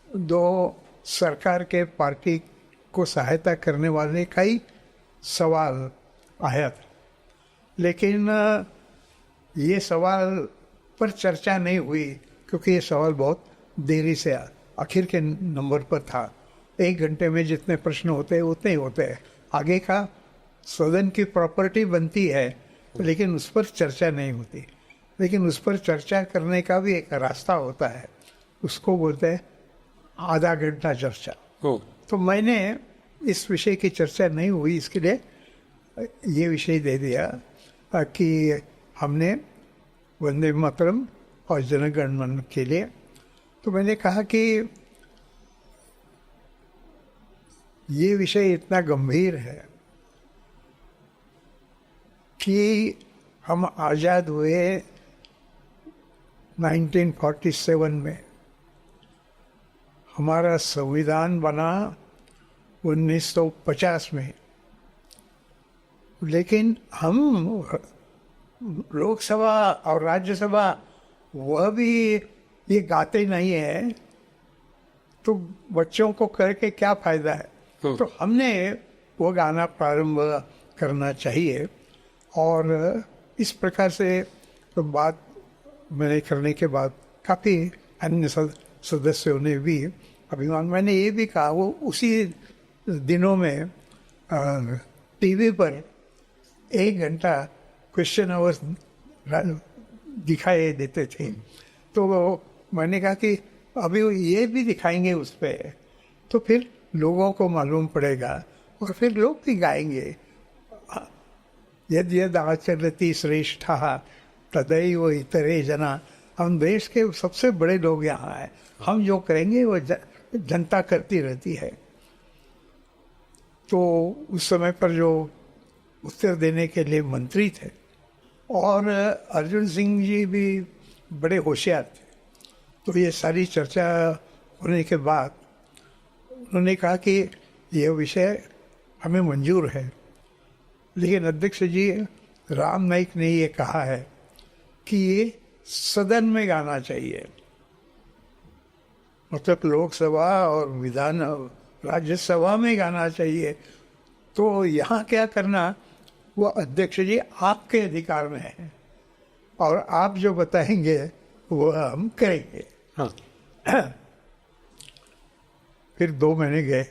S1: 2 सरकार के पार्टी को सहायता करने वाले कई सवाल आया था, लेकिन ये सवाल पर चर्चा नहीं हुई क्योंकि ये सवाल बहुत देरी से आखिर के नंबर पर था। 1 घंटे में जितने प्रश्न होते हैं उतने ही होते हैं, आगे का सदन की प्रॉपर्टी बनती है, लेकिन उस पर चर्चा नहीं होती। लेकिन उस पर चर्चा करने का भी एक रास्ता होता है, उसको बोलते हैं आधा घंटा चर्चा। तो मैंने इस विषय की चर्चा नहीं हुई, इसके लिए ये विषय दे दिया कि हमने वंदे मातरम और जनगण मन के लिए। तो मैंने कहा कि ये विषय इतना गंभीर है कि हम आज़ाद हुए 1947 में, हमारा संविधान बना 1950 में, लेकिन हम लोकसभा और राज्यसभा वह भी ये गाते नहीं है, तो बच्चों को करके क्या फायदा है। तो हमने वो गाना प्रारंभ करना चाहिए। और इस प्रकार से तो बात मैंने करने के बाद काफ़ी अन्य सदस्यों ने भी अभिमान, मैंने ये भी कहा, वो उसी दिनों में टीवी पर 1 घंटा क्वेश्चन आवर्स दिखाई देते थे। तो मैंने कहा कि अभी ये भी दिखाएंगे उस पर, तो फिर लोगों को मालूम पड़ेगा और फिर लोग भी गाएंगे, यद यद आचरति श्रेष्ठः तदैव इतरे जना। हम देश के सबसे बड़े लोग यहाँ हैं, हम जो करेंगे वो जनता करती रहती है। तो उस समय पर जो उत्तर देने के लिए मंत्री थे, और अर्जुन सिंह जी भी बड़े होशियार थे, तो ये सारी चर्चा होने के बाद उन्होंने कहा कि यह विषय हमें मंजूर है, लेकिन अध्यक्ष जी राम नाईक ने ये कहा है कि ये सदन में गाना चाहिए, मतलब लोकसभा और विधान राज्यसभा में गाना चाहिए। तो यहाँ क्या करना, वो अध्यक्ष जी आपके अधिकार में है, और आप जो बताएंगे वो हम करेंगे।
S2: हाँ।
S1: फिर 2 महीने गए,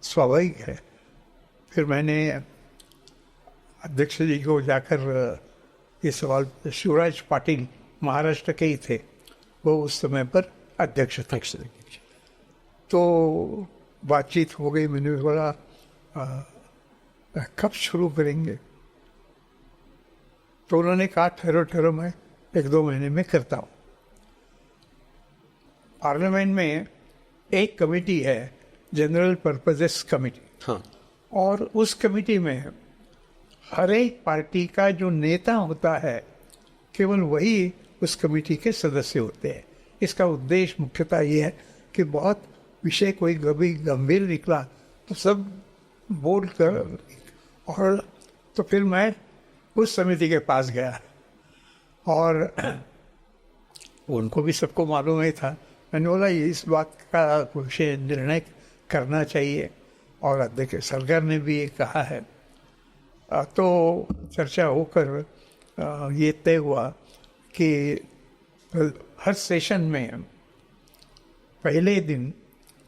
S1: स्वाभाविक है। फिर मैंने अध्यक्ष जी को जाकर ये सवाल, शिवराज पाटिल महाराष्ट्र के ही थे, वो उस समय पर अध्यक्ष थे। तो बातचीत हो गई, मैंने बोला कब शुरू करेंगे। तो उन्होंने कहा ठहरो ठहरो, मैं 1-2 महीने में करता हूँ। पार्लियामेंट में एक कमेटी है, जनरल पर्पजेस कमेटी।
S2: हाँ।
S1: और उस कमेटी में हर एक पार्टी का जो नेता होता है, केवल वही उस कमेटी के सदस्य होते हैं। इसका उद्देश्य मुख्यतः ये है कि बहुत विषय कोई कभी गंभीर निकला तो सब बोल कर, और तो फिर मैं उस समिति के पास गया, और उनको भी सबको मालूम ही था। मैंने बोला इस बात का विषय निर्णय करना चाहिए, और अध्यक्ष सरकार ने भी ये कहा है। तो चर्चा होकर ये तय हुआ कि हर सेशन में पहले दिन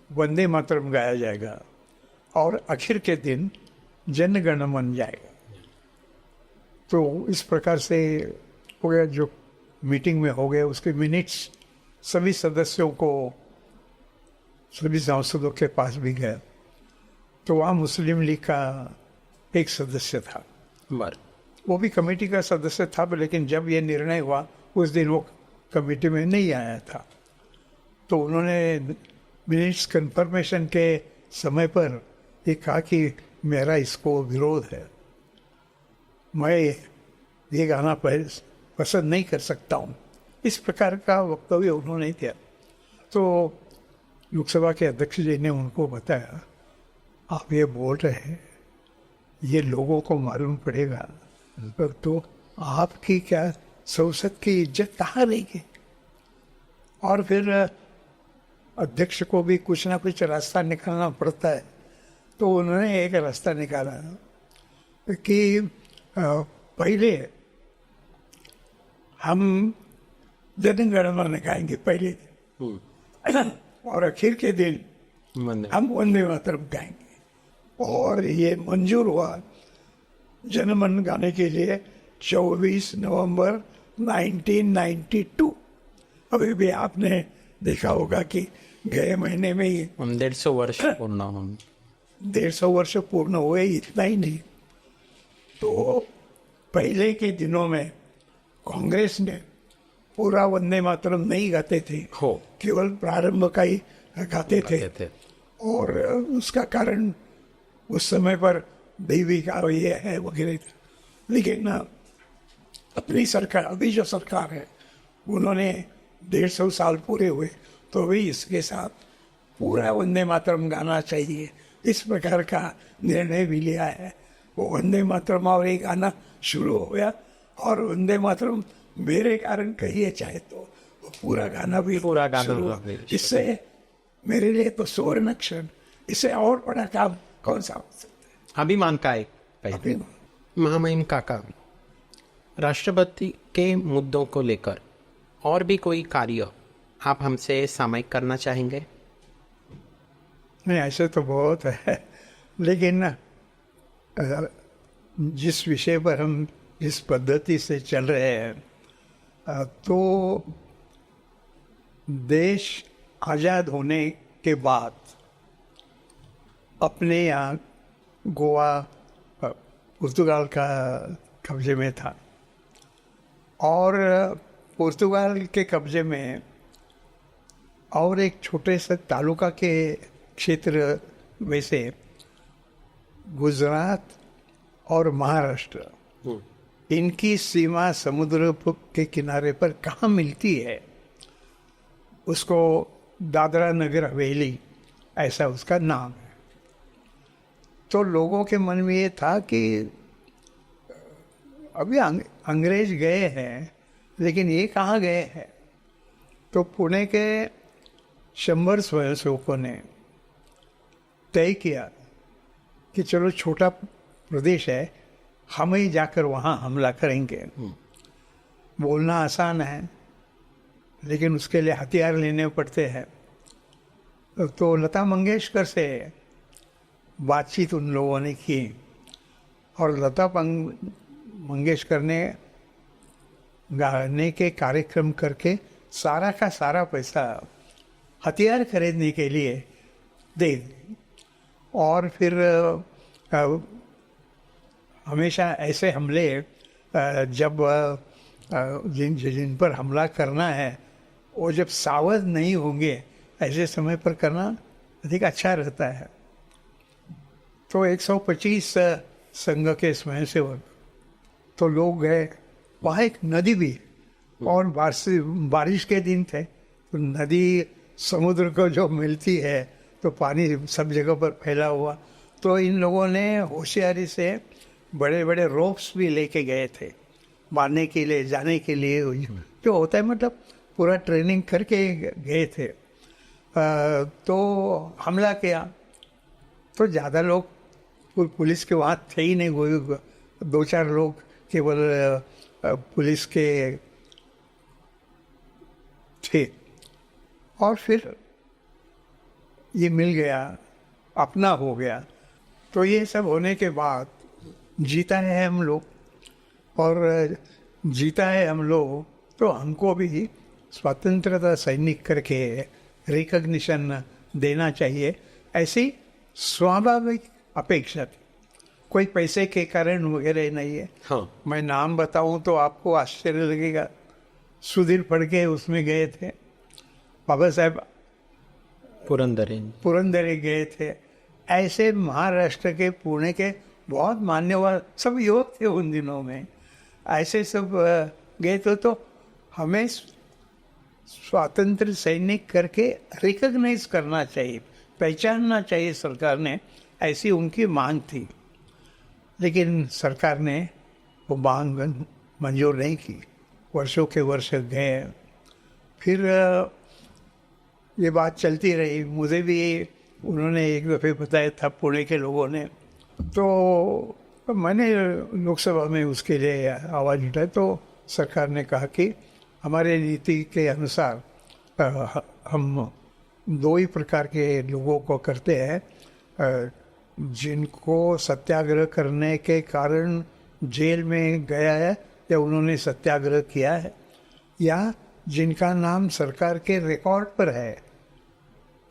S1: वंदे मातरम गाया जाएगा और आखिर के दिन जन गण मन जाएगा। तो इस प्रकार से हो गया, जो मीटिंग में हो गया उसके मिनट्स सभी सदस्यों को, सभी सांसदों के पास भी गया। तो वहाँ मुस्लिम लीग का एक सदस्य था, वो भी कमेटी का सदस्य था, लेकिन जब ये निर्णय हुआ उस दिन वो कमेटी में नहीं आया था। तो उन्होंने मिनट्स कंफर्मेशन के समय पर ये कहा कि मेरा इसको विरोध है, मैं ये गाना पसंद नहीं कर सकता हूँ। इस प्रकार का वक्तव्य उन्होंने किया। तो लोकसभा के अध्यक्ष जी ने उनको बताया, आप ये बोल रहे हैं, ये लोगों को मालूम पड़ेगा, तो आपकी क्या संसद की इज्जत कहाँ रहेगी। और फिर अध्यक्ष को भी कुछ ना कुछ रास्ता निकालना पड़ता है। तो उन्होंने एक रास्ता निकाला कि पहले हम जनगण मन गाएंगे पहले दिन, और आखिर के दिन हम वंदे मातरम गाएंगे। और ये मंजूर हुआ जनमन गाने के लिए 24 नवंबर 1992। अभी भी आपने देखा होगा कि गए महीने में ही
S2: 150 वर्ष पूर्ण हों।
S1: 150 वर्ष पूर्ण हुए, इतना ही नहीं। तो पहले के दिनों में कांग्रेस ने पूरा वंदे मातरम नहीं गाते थे,
S2: हो
S1: केवल प्रारंभ का ही गाते थे। और उसका कारण उस समय पर देवी का ये है वगैरह था। लेकिन अपनी सरकार, अभी जो सरकार है, उन्होंने 150 साल पूरे हुए तो भी इसके साथ पूरा वंदे मातरम गाना चाहिए, इस प्रकार का निर्णय भी लिया है। वो वंदे मातरम और एक गाना शुरू हो गया, और वंदे मातरम मेरे कारण कहिए चाहे तो वो पूरा गाना भी
S2: पूरा गाना
S1: शुरू हुआ।
S2: भी।
S1: इससे मेरे लिए तो सुवर्ण क्षण, इससे और बड़ा काम कौन सा हो सकता है।
S2: अभिमान का एक पहलू।
S1: अभिमान।
S2: महामहिम काका, राष्ट्रपति के मुद्दों को लेकर और भी कोई कार्य आप हमसे सामायिक करना चाहेंगे?
S1: नहीं, ऐसे तो बहुत है, लेकिन जिस विषय पर हम जिस पद्धति से चल रहे हैं, तो देश आज़ाद होने के बाद अपने यहाँ गोवा पुर्तगाल का कब्जे में था, और पुर्तगाल के कब्जे में और एक छोटे से तालुका के क्षेत्र में से गुजरात और महाराष्ट्र, इनकी सीमा समुद्र के किनारे पर कहाँ मिलती है, उसको दादरा नगर हवेली ऐसा उसका नाम है। तो लोगों के मन में ये था कि अभी अंग्रेज गए हैं, लेकिन ये कहाँ गए हैं। तो पुणे के 100 स्वयंसेवकों ने तय किया कि चलो छोटा प्रदेश है, हम ही जाकर वहाँ हमला करेंगे। बोलना आसान है, लेकिन उसके लिए हथियार लेने पड़ते हैं। तो लता मंगेशकर से बातचीत उन लोगों ने की, और लता मंगेशकर ने गाने के कार्यक्रम करके सारा का सारा पैसा हथियार खरीदने के लिए दे दी। और फिर हमेशा ऐसे हमले जब जिन पर हमला करना है, वो जब सावध नहीं होंगे, ऐसे समय पर करना अधिक अच्छा रहता है। तो 125 संघ के स्वयंसेवक तो लोग गए। वहाँ एक नदी भी, और बारिश के दिन थे, तो नदी समुद्र को जो मिलती है तो पानी सब जगह पर फैला हुआ। तो इन लोगों ने होशियारी से बड़े बड़े रोप्स भी लेके गए थे मारने के लिए, जाने के लिए जो होता है, मतलब पूरा ट्रेनिंग करके गए थे। तो हमला किया तो ज़्यादा लोग पुलिस के वहाँ थे ही नहीं, वो 2-4 लोग केवल पुलिस के थे। और फिर ये मिल गया, अपना हो गया। तो ये सब होने के बाद जीता है हम लोग, और जीता है हम लोग, तो हमको भी स्वतंत्रता सैनिक करके रिकग्निशन देना चाहिए, ऐसी स्वाभाविक अपेक्षा थी। कोई पैसे के कारण वगैरह नहीं है।
S2: हाँ।
S1: मैं नाम बताऊं तो आपको आश्चर्य लगेगा। सुधीर फड़के उसमें गए थे, बाबा साहेब पुरंदरे गए थे। ऐसे महाराष्ट्र के पुणे के बहुत मान्यवर सब युवक थे उन दिनों में, ऐसे सब गए तो हमें स्वतंत्र सैनिक करके रिकॉग्नाइज करना चाहिए, पहचानना चाहिए सरकार ने, ऐसी उनकी मांग थी। लेकिन सरकार ने वो मांग मंजूर नहीं की। वर्षों के वर्ष गए, फिर ये बात चलती रही। मुझे भी उन्होंने एक दफ़े बताया था पुणे के लोगों ने, तो मैंने लोकसभा में उसके लिए आवाज़ उठाई। तो सरकार ने कहा कि हमारे नीति के अनुसार हम 2 ही प्रकार के लोगों को करते हैं, जिनको सत्याग्रह करने के कारण जेल में गया है या उन्होंने सत्याग्रह किया है, या जिनका नाम सरकार के रिकॉर्ड पर है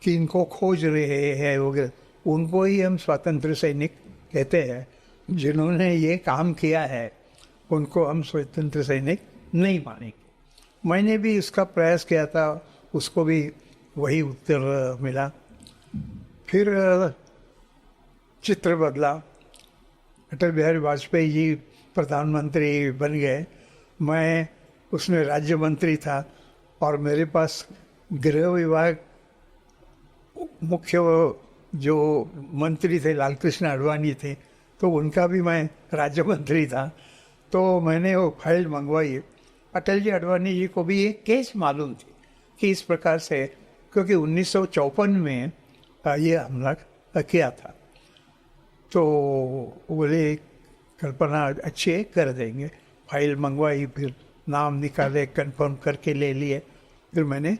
S1: कि इनको खोज रहे हैं वगैरह, उनको ही हम स्वतंत्र सैनिक कहते हैं। जिन्होंने ये काम किया है उनको हम स्वतंत्र सैनिक नहीं मानेंगे। मैंने भी इसका प्रयास किया था, उसको भी वही उत्तर मिला। फिर चित्र बदला, अटल बिहारी वाजपेयी जी प्रधानमंत्री बन गए, मैं उसमें राज्य मंत्री था और मेरे पास गृह विभाग मुख्य जो मंत्री थे लालकृष्ण आडवाणी थे, तो उनका भी मैं राज्य मंत्री था। तो मैंने वो फाइल मंगवाई। अटल जी आडवाणी जी को भी ये केस मालूम थी कि इस प्रकार से, क्योंकि 1954 में ये हमला किया था, तो बोले कल्पना अच्छी है, कर देंगे। फाइल मंगवाई, फिर नाम निकाले, कंफर्म करके ले लिए, फिर मैंने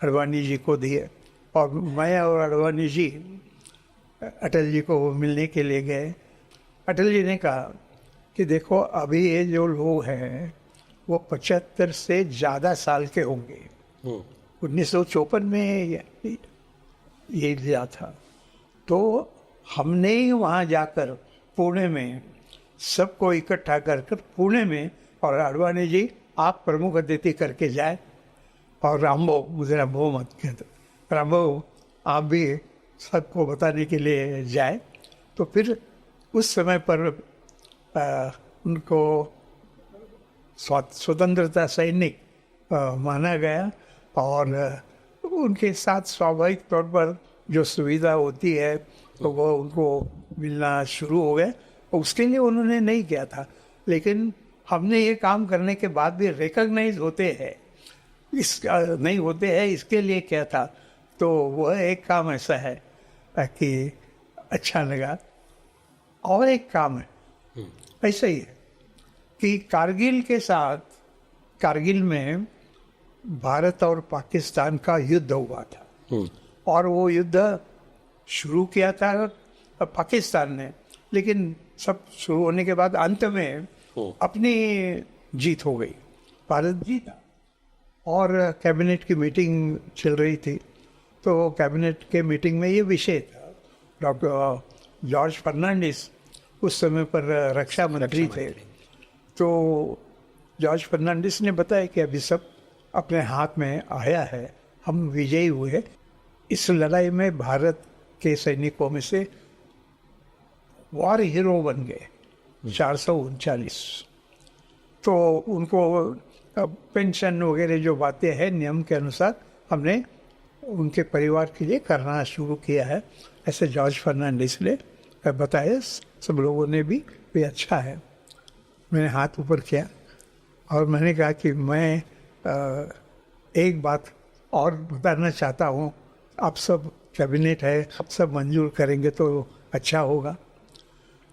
S1: आडवाणी जी को दिए। और मैं और आडवाणी जी अटल जी को मिलने के लिए गए। अटल जी ने कहा कि देखो, अभी ये जो लोग हैं वो 75 से ज़्यादा साल के होंगे। 1954 में ये लिया था, तो हमने ही वहाँ जाकर पुणे में सबको इकट्ठा कर पुणे में, और आडवाणी जी आप प्रमुख अतिथि करके जाए, और रामबो, मुझे रामबो मत कहते, रामबो आप भी सबको बताने के लिए जाए। तो फिर उस समय पर उनको स्वतंत्रता सैनिक माना गया, और उनके साथ स्वाभाविक तौर पर जो सुविधा होती है तो वो उनको मिलना शुरू हो गए। उसके लिए उन्होंने नहीं किया था, लेकिन हमने ये काम करने के बाद भी रिकॉग्नाइज होते हैं, नहीं होते हैं, इसके लिए क्या था। तो वह एक काम ऐसा है कि अच्छा लगा। और एक काम है ऐसा ही है कि कारगिल के साथ, कारगिल में भारत और पाकिस्तान का युद्ध हुआ था, और वो युद्ध शुरू किया था पाकिस्तान ने, लेकिन सब शुरू होने के बाद अंत में अपनी जीत हो गई, भारत जीता। और कैबिनेट की मीटिंग चल रही थी, तो कैबिनेट के मीटिंग में ये विषय था। डॉक्टर जॉर्ज फर्नांडिस उस समय पर रक्षा मंत्री थे। तो जॉर्ज फर्नांडिस ने बताया कि अभी सब अपने हाथ में आया है, हम विजयी हुए। इस लड़ाई में भारत के सैनिकों में से वॉर हीरो बन गए 439। तो उनको पेंशन वगैरह जो बातें हैं नियम के अनुसार हमने उनके परिवार के लिए करना शुरू किया है, ऐसे जॉर्ज फर्नांडिस ने बताया। सब लोगों ने भी अच्छा है। मैंने हाथ ऊपर किया और मैंने कहा कि मैं एक बात और बताना चाहता हूँ, आप सब कैबिनेट है, आप सब मंजूर करेंगे तो अच्छा होगा।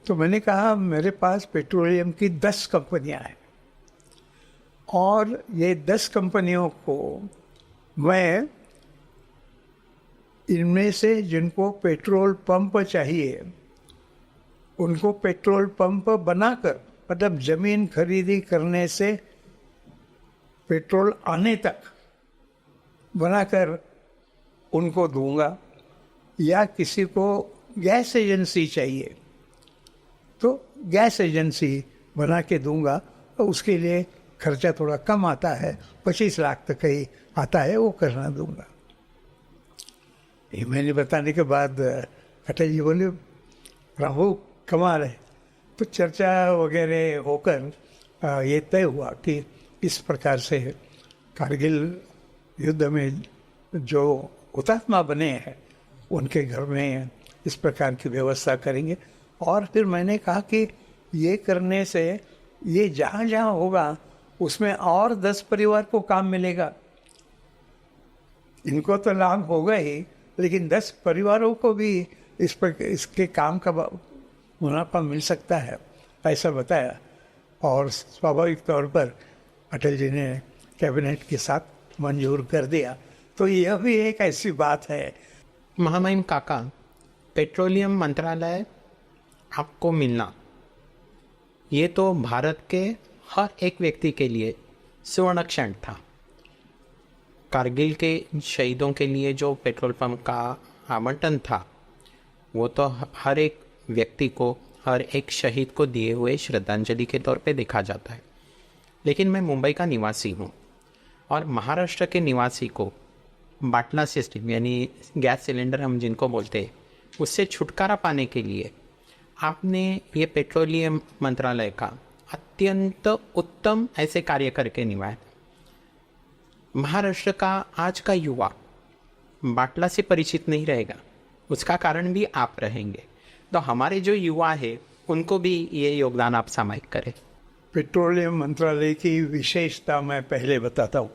S1: तो मैंने कहा मेरे पास पेट्रोलियम की 10 कंपनियां हैं, और ये 10 कंपनियों को मैं इनमें से जिनको पेट्रोल पंप चाहिए उनको पेट्रोल पंप बनाकर, मतलब जमीन खरीदी करने से पेट्रोल आने तक बनाकर उनको दूंगा, या किसी को गैस एजेंसी चाहिए तो गैस एजेंसी बना के दूंगा, तो उसके लिए खर्चा थोड़ा कम आता है, 25 लाख तक ही आता है, वो करना दूंगा। ये मैंने बताने के बाद अटल जी बोले राहु कमाल है। तो चर्चा वगैरह होकर ये तय हुआ कि इस प्रकार से कारगिल युद्ध में जो हुतात्मा बने हैं उनके घर में इस प्रकार की व्यवस्था करेंगे। और फिर मैंने कहा कि ये करने से ये जहाँ जहाँ होगा उसमें और 10 परिवार को काम मिलेगा। इनको तो लाभ होगा ही, लेकिन 10 परिवारों को भी इसके काम का मुनाफा मिल सकता है, ऐसा बताया। और स्वाभाविक तौर पर अटल जी ने कैबिनेट के साथ मंजूर कर दिया। तो यह भी एक ऐसी बात है।
S2: महामहिम काका, पेट्रोलियम मंत्रालय आपको मिलना, ये तो भारत के हर एक व्यक्ति के लिए स्वर्ण क्षण था। कारगिल के शहीदों के लिए जो पेट्रोल पंप का आवंटन था, वो तो हर एक व्यक्ति को, हर एक शहीद को दिए हुए श्रद्धांजलि के तौर पे देखा जाता है। लेकिन मैं मुंबई का निवासी हूँ और महाराष्ट्र के निवासी को बाटला सिस्टम यानी गैस सिलेंडर हम जिनको बोलते हैं, उससे छुटकारा पाने के लिए आपने ये पेट्रोलियम मंत्रालय का अत्यंत उत्तम ऐसे कार्य करके निभाया। महाराष्ट्र का आज का युवा बाटला से परिचित नहीं रहेगा, उसका कारण भी आप रहेंगे। तो हमारे जो युवा है उनको भी ये योगदान आप सामायिक करें।
S1: पेट्रोलियम मंत्रालय की विशेषता मैं पहले बताता हूँ।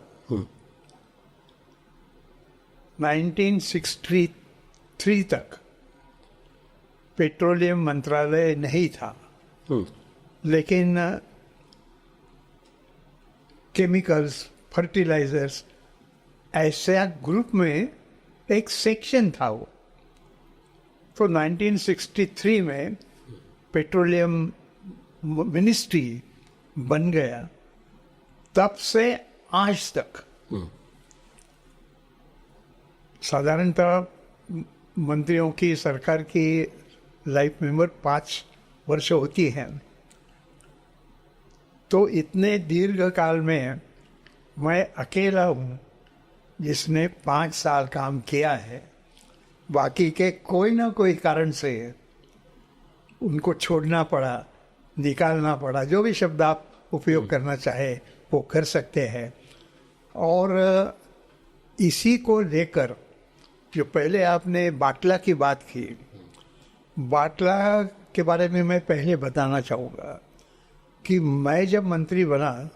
S1: 1963 तक पेट्रोलियम मंत्रालय नहीं था, लेकिन केमिकल्स, फर्टिलाइजर्स ऐसा ग्रुप में एक सेक्शन था वो। तो 1963 में पेट्रोलियम मिनिस्ट्री बन गया। तब से आज तक साधारणतः मंत्रियों की, सरकार की लाइफ मेंबर 5 वर्ष होती है। तो इतने दीर्घ काल में मैं अकेला हूँ जिसने 5 साल काम किया है। बाकी के कोई ना कोई कारण से उनको छोड़ना पड़ा, निकालना पड़ा, जो भी शब्द आप उपयोग करना चाहे वो कर सकते हैं। और इसी को लेकर जो पहले आपने बाटला की बात की, बाटला के बारे में मैं पहले बताना चाहूँगा कि मैं जब मंत्री बना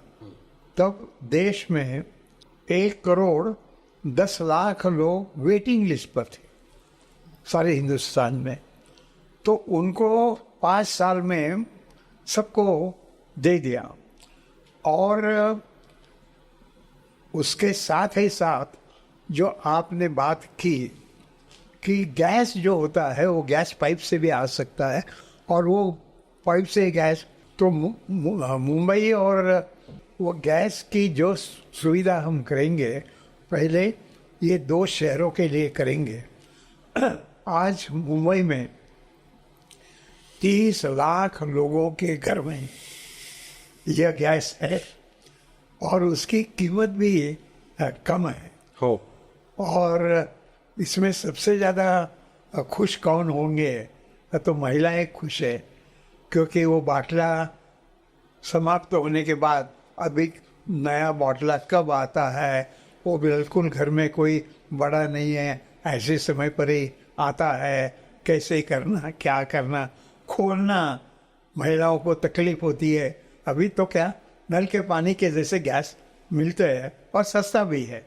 S1: तब देश में 1,10,00,000 लोग वेटिंग लिस्ट पर थे सारे हिंदुस्तान में। तो उनको 5 साल में सबको दे दिया। और उसके साथ ही साथ जो आपने बात की कि गैस जो होता है वो गैस पाइप से भी आ सकता है, और वो पाइप से गैस तो मुंबई और वो गैस की जो सुविधा हम करेंगे, पहले ये 2 शहरों के लिए करेंगे। आज मुंबई में 30 लाख लोगों के घर में यह गैस है और उसकी कीमत भी कम है
S2: हो।
S1: और इसमें सबसे ज़्यादा खुश कौन होंगे? तो महिलाएं खुश है, क्योंकि वो बाटला समाप्त होने के बाद अभी नया बाटला कब आता है वो बिल्कुल घर में कोई बड़ा नहीं है, ऐसे समय पर ही आता है। कैसे करना, क्या करना, खोलना महिलाओं को तकलीफ होती है। अभी तो क्या नल के पानी के जैसे गैस मिलते हैं और सस्ता भी है।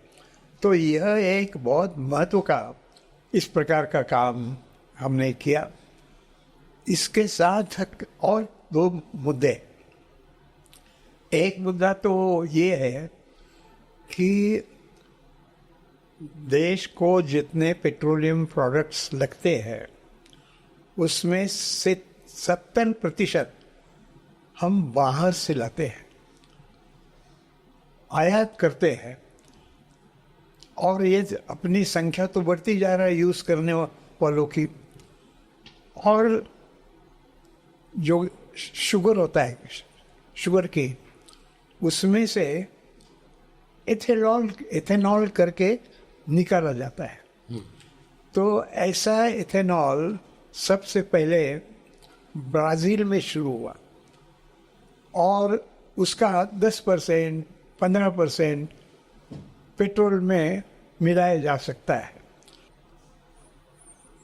S1: तो यह एक बहुत महत्व का इस प्रकार का काम हमने किया। इसके साथ और 2 मुद्दे। एक मुद्दा तो ये है कि देश को जितने पेट्रोलियम प्रोडक्ट्स लगते हैं उसमें से 70% हम बाहर से लाते हैं, आयात करते हैं। और ये अपनी संख्या तो बढ़ती जा रहा है यूज़ करने वालों की। और जो शुगर होता है, शुगर की, उसमें से एथेनॉल करके निकाला जाता है। तो ऐसा एथेनॉल सबसे पहले ब्राज़ील में शुरू हुआ और उसका 10%, 15% पेट्रोल में मिलाया जा सकता है।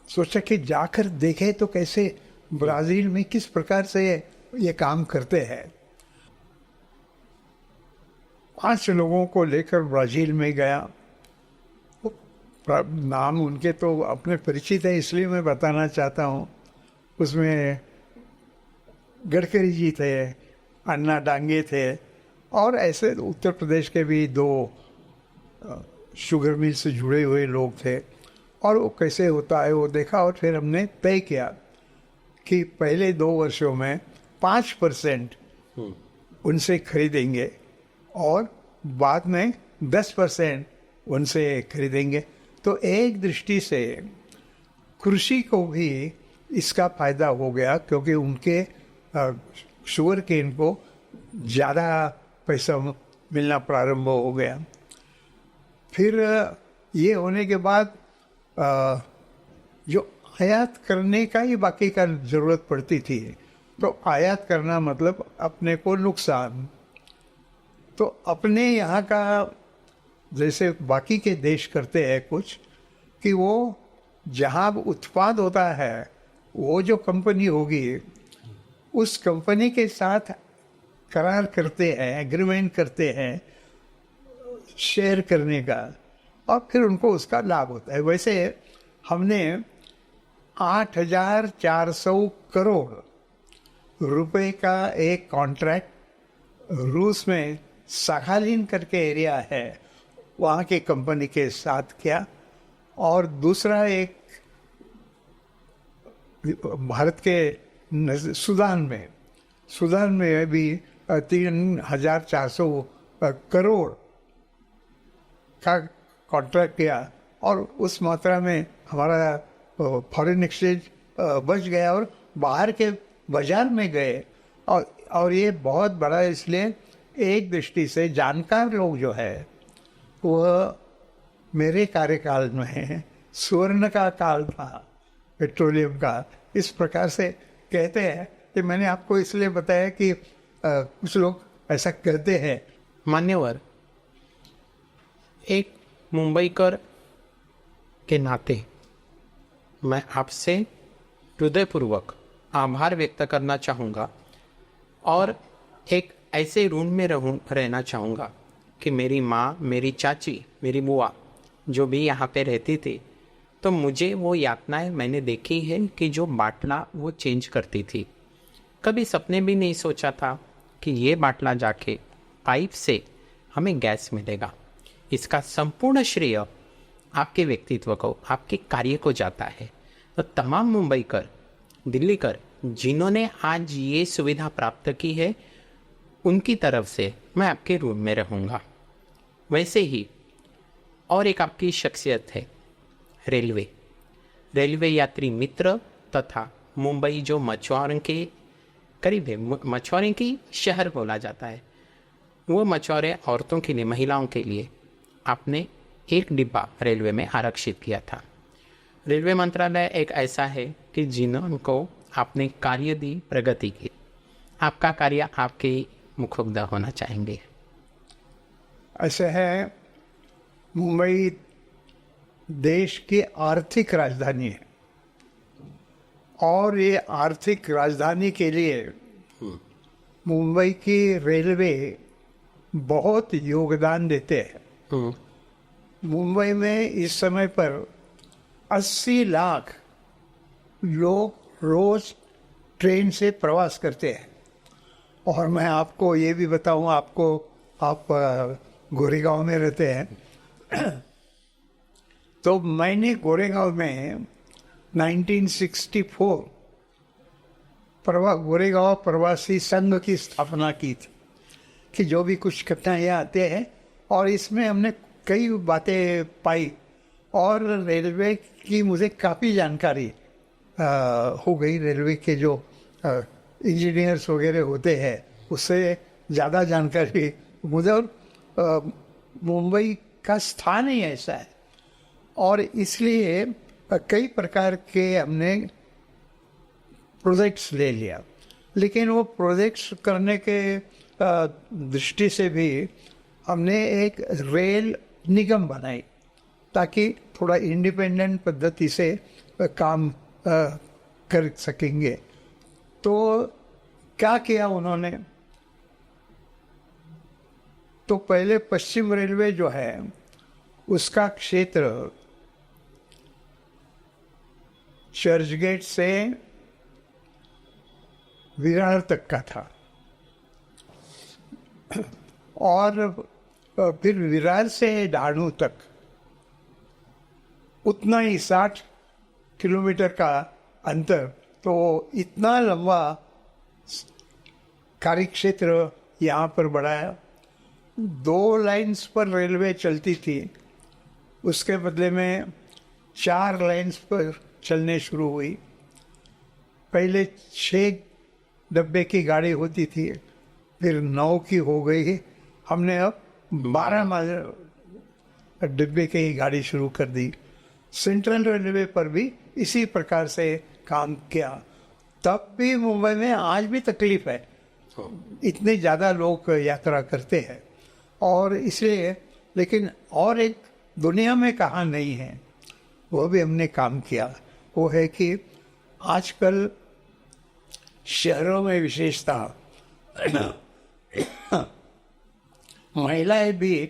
S1: सोचा कि जाकर देखें तो कैसे ब्राज़ील में किस प्रकार से ये काम करते हैं। 5 लोगों को लेकर ब्राज़ील में गया। नाम उनके तो अपने परिचित है, इसलिए मैं बताना चाहता हूँ। उसमें गडकरी जी थे, अन्ना डांगे थे, और ऐसे उत्तर प्रदेश के भी 2 शुगर मिल से जुड़े हुए लोग थे। और वो कैसे होता है वो देखा, और फिर हमने तय किया कि पहले 2 वर्षों में 5% उनसे खरीदेंगे और बाद में 10% उनसे खरीदेंगे। तो एक दृष्टि से कृषि को भी इसका फायदा हो गया, क्योंकि उनके शुगर केन को ज़्यादा पैसा मिलना प्रारंभ हो गया। फिर ये होने के बाद जो आयात करने का ही बाकी का ज़रूरत पड़ती थी, तो आयात करना मतलब अपने को नुकसान। तो अपने यहाँ का जैसे बाकी के देश करते हैं कुछ, कि वो जहाँ उत्पाद होता है वो जो कंपनी होगी उस कंपनी के साथ करार करते हैं, एग्रीमेंट करते हैं शेयर करने का, और फिर उनको उसका लाभ होता है। वैसे हमने 8,400 करोड़ रुपए का एक कॉन्ट्रैक्ट रूस में साखालिन करके एरिया है वहाँ के कंपनी के साथ किया, और दूसरा एक भारत के सूडान में भी 3,400 करोड़ का कॉन्ट्रैक्ट किया, और उस मात्रा में हमारा फॉरेन एक्सचेंज बच गया और बाहर के बाजार में गए। और ये बहुत बड़ा, इसलिए एक दृष्टि से जानकार लोग जो है वह मेरे कार्यकाल में स्वर्ण का काल था पेट्रोलियम का, इस प्रकार से कहते हैं। कि मैंने आपको इसलिए बताया कि कुछ लोग ऐसा कहते हैं।
S2: मान्यवर, एक मुंबईकर के नाते मैं आपसे हृदयपूर्वक आभार व्यक्त करना चाहूँगा, और एक ऐसे ऋण में रहना चाहूँगा कि मेरी माँ, मेरी चाची, मेरी बुआ जो भी यहाँ पे रहती थी, तो मुझे वो यातनाएं मैंने देखी है कि जो बाटला वो चेंज करती थी। कभी सपने भी नहीं सोचा था कि ये बाटला जाके पाइप से हमें गैस मिलेगा। इसका संपूर्ण श्रेय आपके व्यक्तित्व को, आपके कार्य को जाता है। तो तमाम मुंबईकर, दिल्लीकर जिन्होंने आज ये सुविधा प्राप्त की है, उनकी तरफ से मैं आपके ऋण में रहूँगा। वैसे ही और एक आपकी शख्सियत है रेलवे यात्री मित्र तथा मुंबई जो मछुआरों के करीब है, मछुआरों की शहर बोला जाता है। वो मछुआरे औरतों के लिए, महिलाओं के लिए आपने एक डिब्बा रेलवे में आरक्षित किया था। रेलवे मंत्रालय एक ऐसा है कि जिनको आपने कार्य दी, प्रगति की। आपका कार्य आपके मुखोद्गत होना चाहेंगे।
S1: ऐसा है, मुंबई देश की आर्थिक राजधानी है, और ये आर्थिक राजधानी के लिए मुंबई की रेलवे बहुत योगदान देते हैं। मुंबई में इस समय पर 80 लाख लोग रोज ट्रेन से प्रवास करते हैं। और मैं आपको ये भी बताऊं, आप गोरेगांव में रहते हैं तो मैंने गोरेगांव में 1964 गोरेगांव प्रवासी संघ की स्थापना की थी, कि जो भी कुछ कठिनाइयाँ आते हैं, और इसमें हमने कई बातें पाई, और रेलवे की मुझे काफ़ी जानकारी हो गई। रेलवे के जो इंजीनियर्स वगैरह होते हैं उससे ज़्यादा जानकारी मुझे, और मुंबई का स्थान ही ऐसा है, और इसलिए कई प्रकार के हमने प्रोजेक्ट्स ले लिया। लेकिन वो प्रोजेक्ट्स करने के दृष्टि से भी हमने एक रेल निगम बनाई, ताकि थोड़ा इंडिपेंडेंट पद्धति से काम कर सकेंगे। तो क्या किया उन्होंने, तो पहले पश्चिम रेलवे जो है उसका क्षेत्र चर्चगेट से विरार तक का था, और फिर विरार से डाणू तक उतना ही 60 किलोमीटर का अंतर तो इतना लंबा कार्यक्षेत्र यहाँ पर बढ़ाया। 2 लाइन्स पर रेलवे चलती थी, उसके बदले में 4 लाइन्स पर चलने शुरू हुई। पहले 6 डब्बे की गाड़ी होती थी, फिर 9 की हो गई। हमने अब 12 डिब्बे की गाड़ी शुरू कर दी। सेंट्रल रेलवे पर भी इसी प्रकार से काम किया। तब भी मुंबई में आज भी तकलीफ है, इतने ज़्यादा लोग यात्रा करते हैं और इसलिए। लेकिन और एक दुनिया में कहाँ नहीं है, वो भी हमने काम किया। वो है कि आजकल शहरों में विशेषता महिलाएं भी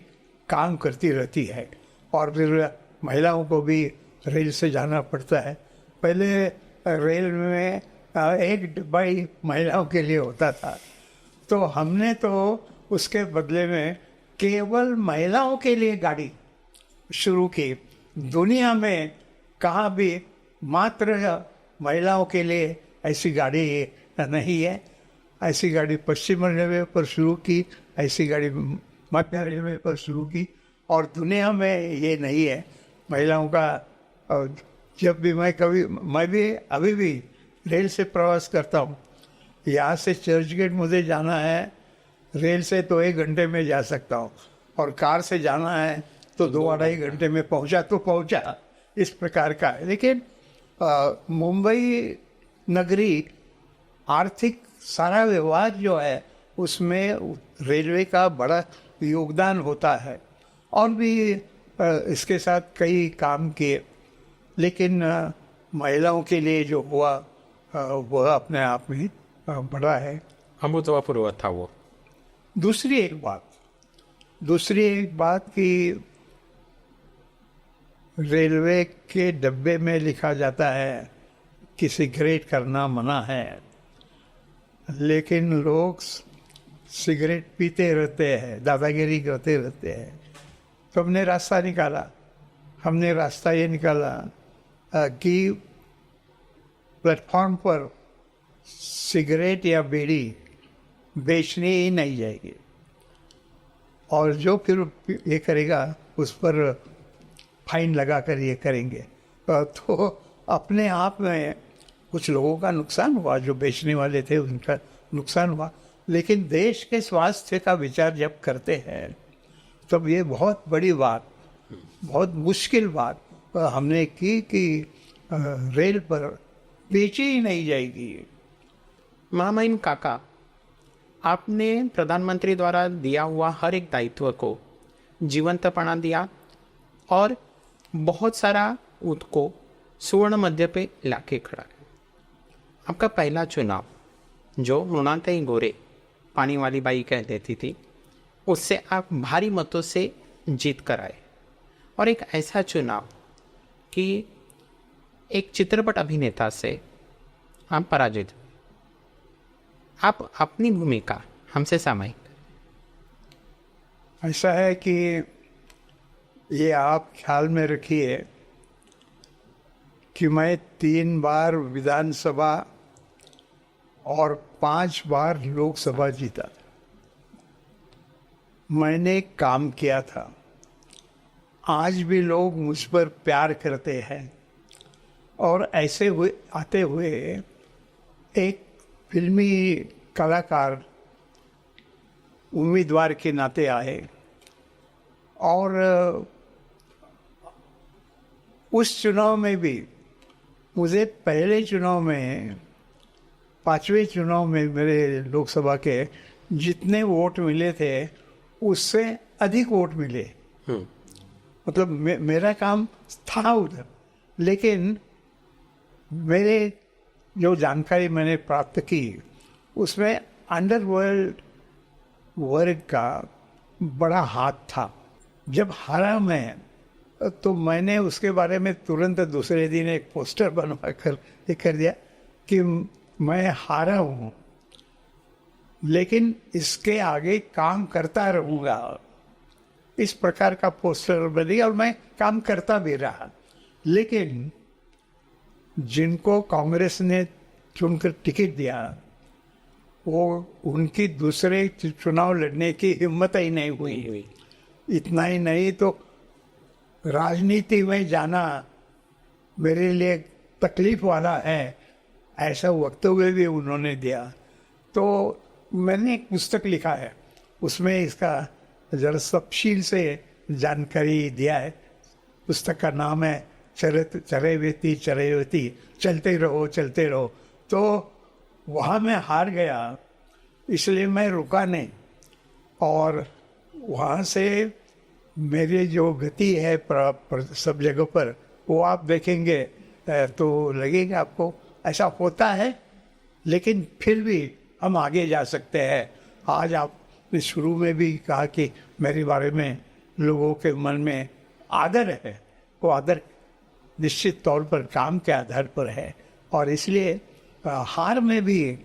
S1: काम करती रहती है और फिर महिलाओं को भी रेल से जाना पड़ता है। पहले रेल में एक डिब्बा ही महिलाओं के लिए होता था, तो हमने तो उसके बदले में केवल महिलाओं के लिए गाड़ी शुरू की। दुनिया में कहाँ भी मात्र महिलाओं के लिए ऐसी गाड़ी नहीं है। ऐसी गाड़ी पश्चिम रेलवे पर शुरू की, ऐसी गाड़ी मध्य रेलवे पर शुरू की और दुनिया में ये नहीं है महिलाओं का। जब भी मैं भी अभी भी रेल से प्रवास करता हूँ। यहाँ से चर्च गेट मुझे जाना है, रेल से तो 1 घंटे में जा सकता हूँ और कार से जाना है तो 2-2.5 घंटे में पहुँचा। इस प्रकार का है। लेकिन मुंबई नगरी आर्थिक सारा व्यवहार जो है उसमें रेलवे का बड़ा योगदान होता है और भी इसके साथ कई काम किए। लेकिन महिलाओं के लिए जो हुआ वह अपने आप में बड़ा है,
S2: अभूतपूर्व था वो।
S1: दूसरी एक बात कि रेलवे के डब्बे में लिखा जाता है कि सिगरेट करना मना है, लेकिन लोग सिगरेट पीते रहते हैं, दादागिरी करते रहते हैं। तो हमने रास्ता ये निकाला कि प्लेटफॉर्म पर सिगरेट या बीड़ी बेचनी ही नहीं जाएगी और जो फिर ये करेगा उस पर फाइन लगा कर ये करेंगे। तो अपने आप में कुछ लोगों का नुकसान हुआ, जो बेचने वाले थे उनका नुकसान हुआ। लेकिन देश के स्वास्थ्य का विचार जब करते हैं तब ये बहुत बड़ी बात, बहुत मुश्किल बात हमने की कि रेल पर बेची ही नहीं जाएगी।
S2: महामहिम काका, आपने प्रधानमंत्री द्वारा दिया हुआ हर एक दायित्व को जीवंतपना दिया और बहुत सारा उसको सुवर्ण मध्य पे लाके खड़ा है। आपका पहला चुनाव जो मृणालिनी गोरे पानी वाली बाई कह देती थी, उससे आप भारी मतों से जीत कर आए और एक ऐसा चुनाव कि एक चित्रपट अभिनेता से आप पराजित हुए। आप अपनी भूमिका हमसे सामायिक।
S1: ऐसा है कि ये आप ख्याल में रखिए कि मैं 3 बार विधानसभा और 5 बार लोकसभा जीता। मैंने काम किया था। आज भी लोग मुझ पर प्यार करते हैं और ऐसे हुए आते हुए एक फिल्मी कलाकार उम्मीदवार के नाते आए और उस चुनाव में भी मुझे पहले चुनाव में 5वें चुनाव में मेरे लोकसभा के जितने वोट मिले थे उससे अधिक वोट मिले। मतलब मेरा काम था उधर, लेकिन मेरे जो जानकारी मैंने प्राप्त की उसमें अंडरवर्ल्ड वर्ग का बड़ा हाथ था। जब हारा मैं तो मैंने उसके बारे में तुरंत दूसरे दिन एक पोस्टर बनवा कर ये कर दिया कि मैं हारा हूँ लेकिन इसके आगे काम करता रहूँगा। इस प्रकार का पोस्टर बनी और मैं काम करता भी रहा। लेकिन जिनको कांग्रेस ने चुनकर टिकट दिया, वो उनकी दूसरे चुनाव लड़ने की हिम्मत ही नहीं हुई। इतना ही नहीं तो राजनीति में जाना मेरे लिए तकलीफ वाला है, ऐसा वक्तव्य भी उन्होंने दिया। तो मैंने एक पुस्तक लिखा है, उसमें इसका जरा तफसील से जानकारी दिया है। पुस्तक का नाम है चरेवेती चरेवेती, चलते रहो चलते रहो। तो वहाँ मैं हार गया, इसलिए मैं रुका नहीं, और वहाँ से मेरी जो गति है सब जगह पर, वो आप देखेंगे तो लगेगा आपको ऐसा होता है, लेकिन फिर भी हम आगे जा सकते हैं। आज आपने शुरू में भी कहा कि मेरे बारे में लोगों के मन में आदर है, वो आदर निश्चित तौर पर काम के आधार पर है, और इसलिए हार में भी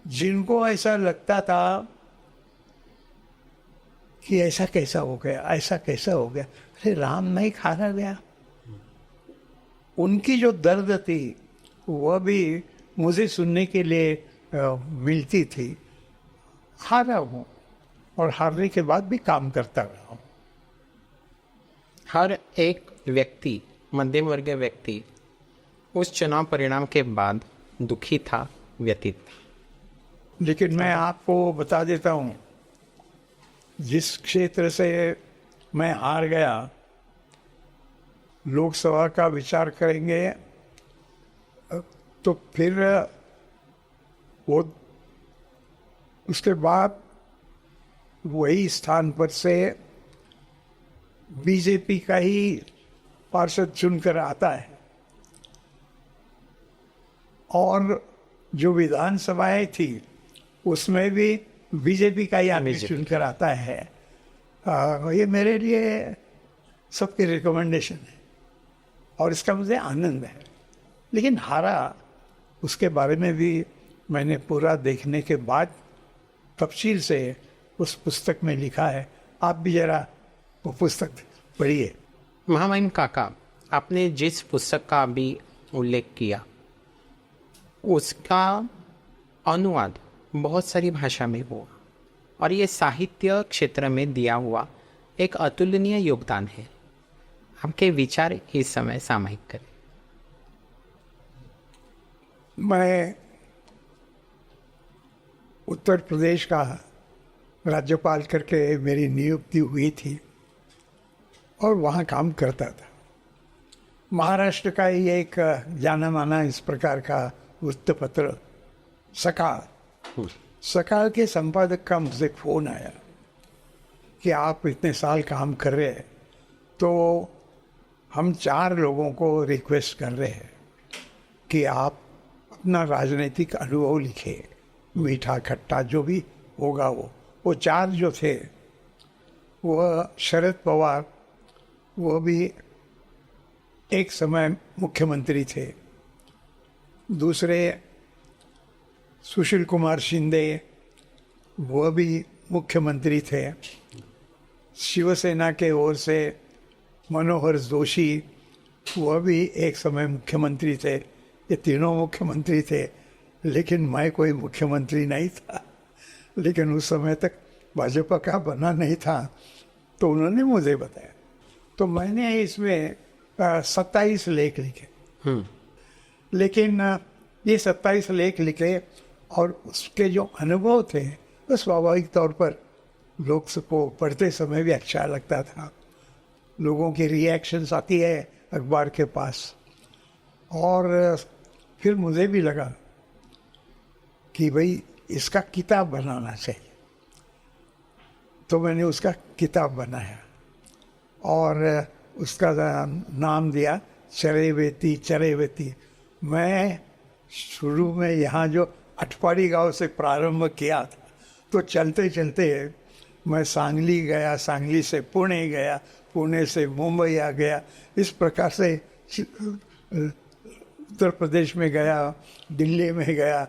S1: जिनको ऐसा लगता था कि ऐसा कैसा हो गया, ऐसा कैसा हो गया, अरे राम नहीं हारा गया। उनकी जो दर्द थी वह भी मुझे सुनने के लिए मिलती थी। हारा हूँ और हारने के बाद भी काम करता रहा हूँ।
S2: हर एक व्यक्ति, मध्यम वर्गीय व्यक्ति, उस चुनाव परिणाम के बाद दुखी था, व्यथित था।
S1: लेकिन मैं आपको बता देता हूँ, जिस क्षेत्र से मैं हार गया, लोकसभा का विचार करेंगे तो फिर वो उसके बाद वही स्थान पर से बीजेपी का ही पार्षद चुनकर आता है, और जो विधानसभाएं थी उसमें भी बीजेपी का ही आदमी चुनकर आता है। ये मेरे लिए सबकी रिकमेंडेशन है और इसका मुझे आनंद है। लेकिन हारा, उसके बारे में भी मैंने पूरा देखने के बाद तफसील से उस पुस्तक में लिखा है। आप भी जरा वो पुस्तक पढ़िए।
S2: महामहिम काका, आपने जिस पुस्तक का अभी उल्लेख किया उसका अनुवाद बहुत सारी भाषा में हुआ, और ये साहित्य क्षेत्र में दिया हुआ एक अतुलनीय योगदान है। आपके विचार इस समय सामायिक करें।
S1: मैं उत्तर प्रदेश का राज्यपाल करके मेरी नियुक्ति हुई थी और वहाँ काम करता था। महाराष्ट्र का ही एक जाना माना इस प्रकार का वृत्तपत्र सकाल के संपादक का मुझे फोन आया कि आप इतने साल काम कर रहे हैं, तो हम 4 लोगों को रिक्वेस्ट कर रहे हैं कि आप अपना राजनीतिक अनुभव लिखे, मीठा खट्टा जो भी होगा। वो 4 जो थे, वह शरद पवार, वो भी एक समय मुख्यमंत्री थे। दूसरे सुशील कुमार शिंदे, वह भी मुख्यमंत्री थे। शिवसेना के ओर से मनोहर जोशी, वह भी एक समय मुख्यमंत्री थे। ये तीनों मुख्यमंत्री थे, लेकिन मैं कोई मुख्यमंत्री नहीं था। लेकिन उस समय तक भाजपा का बना नहीं था, तो उन्होंने मुझे बताया। तो मैंने इसमें 27 लेख लिखे। लेकिन ये 27 लेख लिखे और उसके जो अनुभव थे वो स्वाभाविक तौर पर लोग सबको पढ़ते समय भी अच्छा लगता था। लोगों की रिएक्शंस आती है अखबार के पास, और फिर मुझे भी लगा कि भाई इसका किताब बनाना चाहिए। तो मैंने उसका किताब बनाया और उसका नाम दिया चरेवेती चरेवेती। मैं शुरू में यहाँ जो अटपाड़ी गांव से प्रारंभ किया था, तो चलते चलते मैं सांगली गया, सांगली से पुणे गया, पुणे से मुंबई आ गया। इस प्रकार से उत्तर प्रदेश में गया, दिल्ली में गया,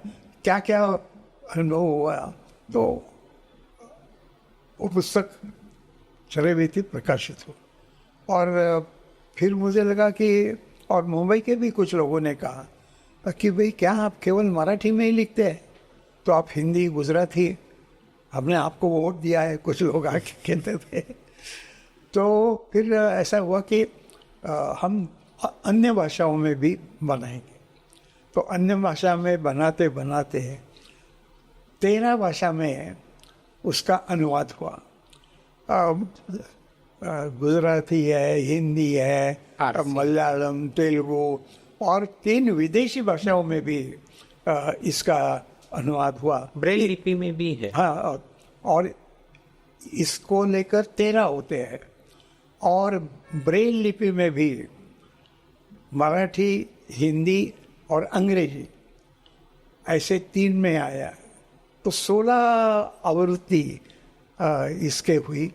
S1: क्या क्या अनुभव हुआ। तो वो पुस्तक चरेवेती प्रकाशित हो, और फिर मुझे लगा कि, और मुंबई के भी कुछ लोगों ने कहा कि भाई क्या आप केवल मराठी में ही लिखते हैं, तो आप हिंदी गुजराती, हमने आपको वोट दिया है, कुछ लोग आके कहते थे। तो फिर ऐसा हुआ कि हम अन्य भाषाओं में भी बनाएंगे। तो अन्य भाषा में बनाते बनाते 13 भाषा में उसका अनुवाद हुआ। गुजराती है, हिंदी है,
S2: फारसी।
S1: मलयालम, तेलुगु और 3 विदेशी भाषाओं में भी इसका अनुवाद हुआ।
S2: ब्रेल लिपि में भी है।
S1: हाँ, और इसको लेकर 13 होते हैं। और ब्रेल लिपि में भी मराठी, हिंदी और अंग्रेजी ऐसे 3 में आया। तो 16 आवृत्ति इसके हुई।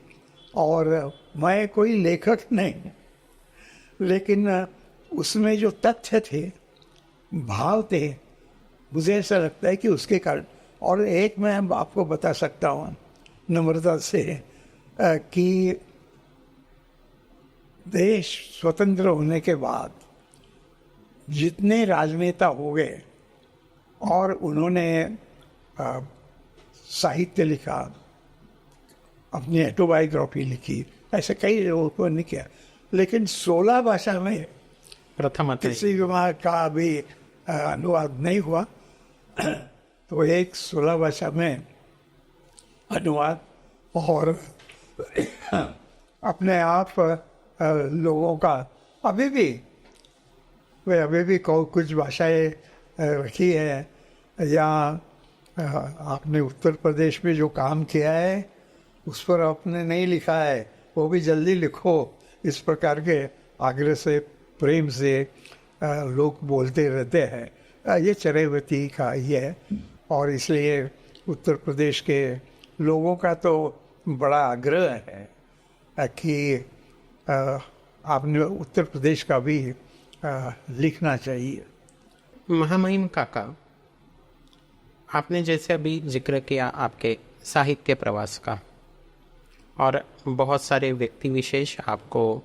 S1: और मैं कोई लेखक नहीं, लेकिन उसमें जो तथ्य थे, भाव थे, मुझे ऐसा लगता है कि उसके कारण। और एक मैं आपको बता सकता हूँ नम्रता से कि देश स्वतंत्र होने के बाद जितने राजनेता हो गए और उन्होंने साहित्य लिखा, अपनी ऑटोबायोग्राफी लिखी, ऐसे कई लोगों को नहीं किया, लेकिन 16 भाषा में
S2: प्रथम
S1: किसी का भी अनुवाद नहीं हुआ। तो एक 16 भाषा में अनुवाद, और अपने आप लोगों का अभी भी कुछ भाषाएं रखी है। या आपने उत्तर प्रदेश में जो काम किया है उस पर आपने नहीं लिखा है, वो भी जल्दी लिखो, इस प्रकार के आग्रह से, प्रेम से लोग बोलते रहते हैं। ये चरैवती का ही है। और इसलिए उत्तर प्रदेश के लोगों का तो बड़ा आग्रह है कि आपने उत्तर प्रदेश का भी लिखना चाहिए।
S2: महामहिम काका, आपने जैसे अभी जिक्र किया आपके साहित्य प्रवास का, और बहुत सारे व्यक्ति विशेष आपको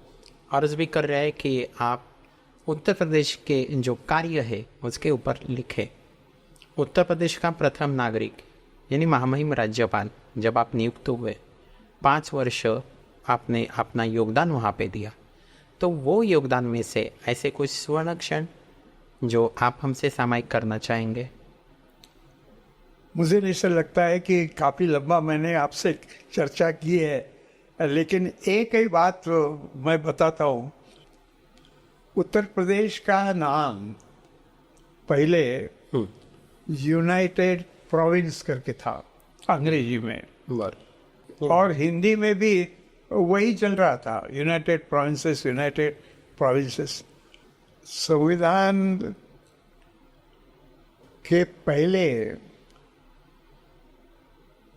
S2: अर्ज भी कर रहे हैं कि आप उत्तर प्रदेश के जो कार्य है उसके ऊपर लिखे। उत्तर प्रदेश का प्रथम नागरिक यानी महामहिम राज्यपाल जब आप नियुक्त हुए, 5 वर्ष आपने अपना योगदान वहाँ पे दिया, तो वो योगदान में से ऐसे कुछ स्वर्ण क्षण जो आप हमसे सामायिक करना चाहेंगे?
S1: मुझे ऐसा लगता है कि काफ़ी लंबा मैंने आपसे चर्चा की है, लेकिन एक ही बात मैं बताता हूँ। उत्तर प्रदेश का नाम पहले यूनाइटेड प्रोविंस करके था अंग्रेजी में, और हिंदी में भी वही चल रहा था, यूनाइटेड प्रोविंसेस, यूनाइटेड प्रोविंसेस। संविधान के पहले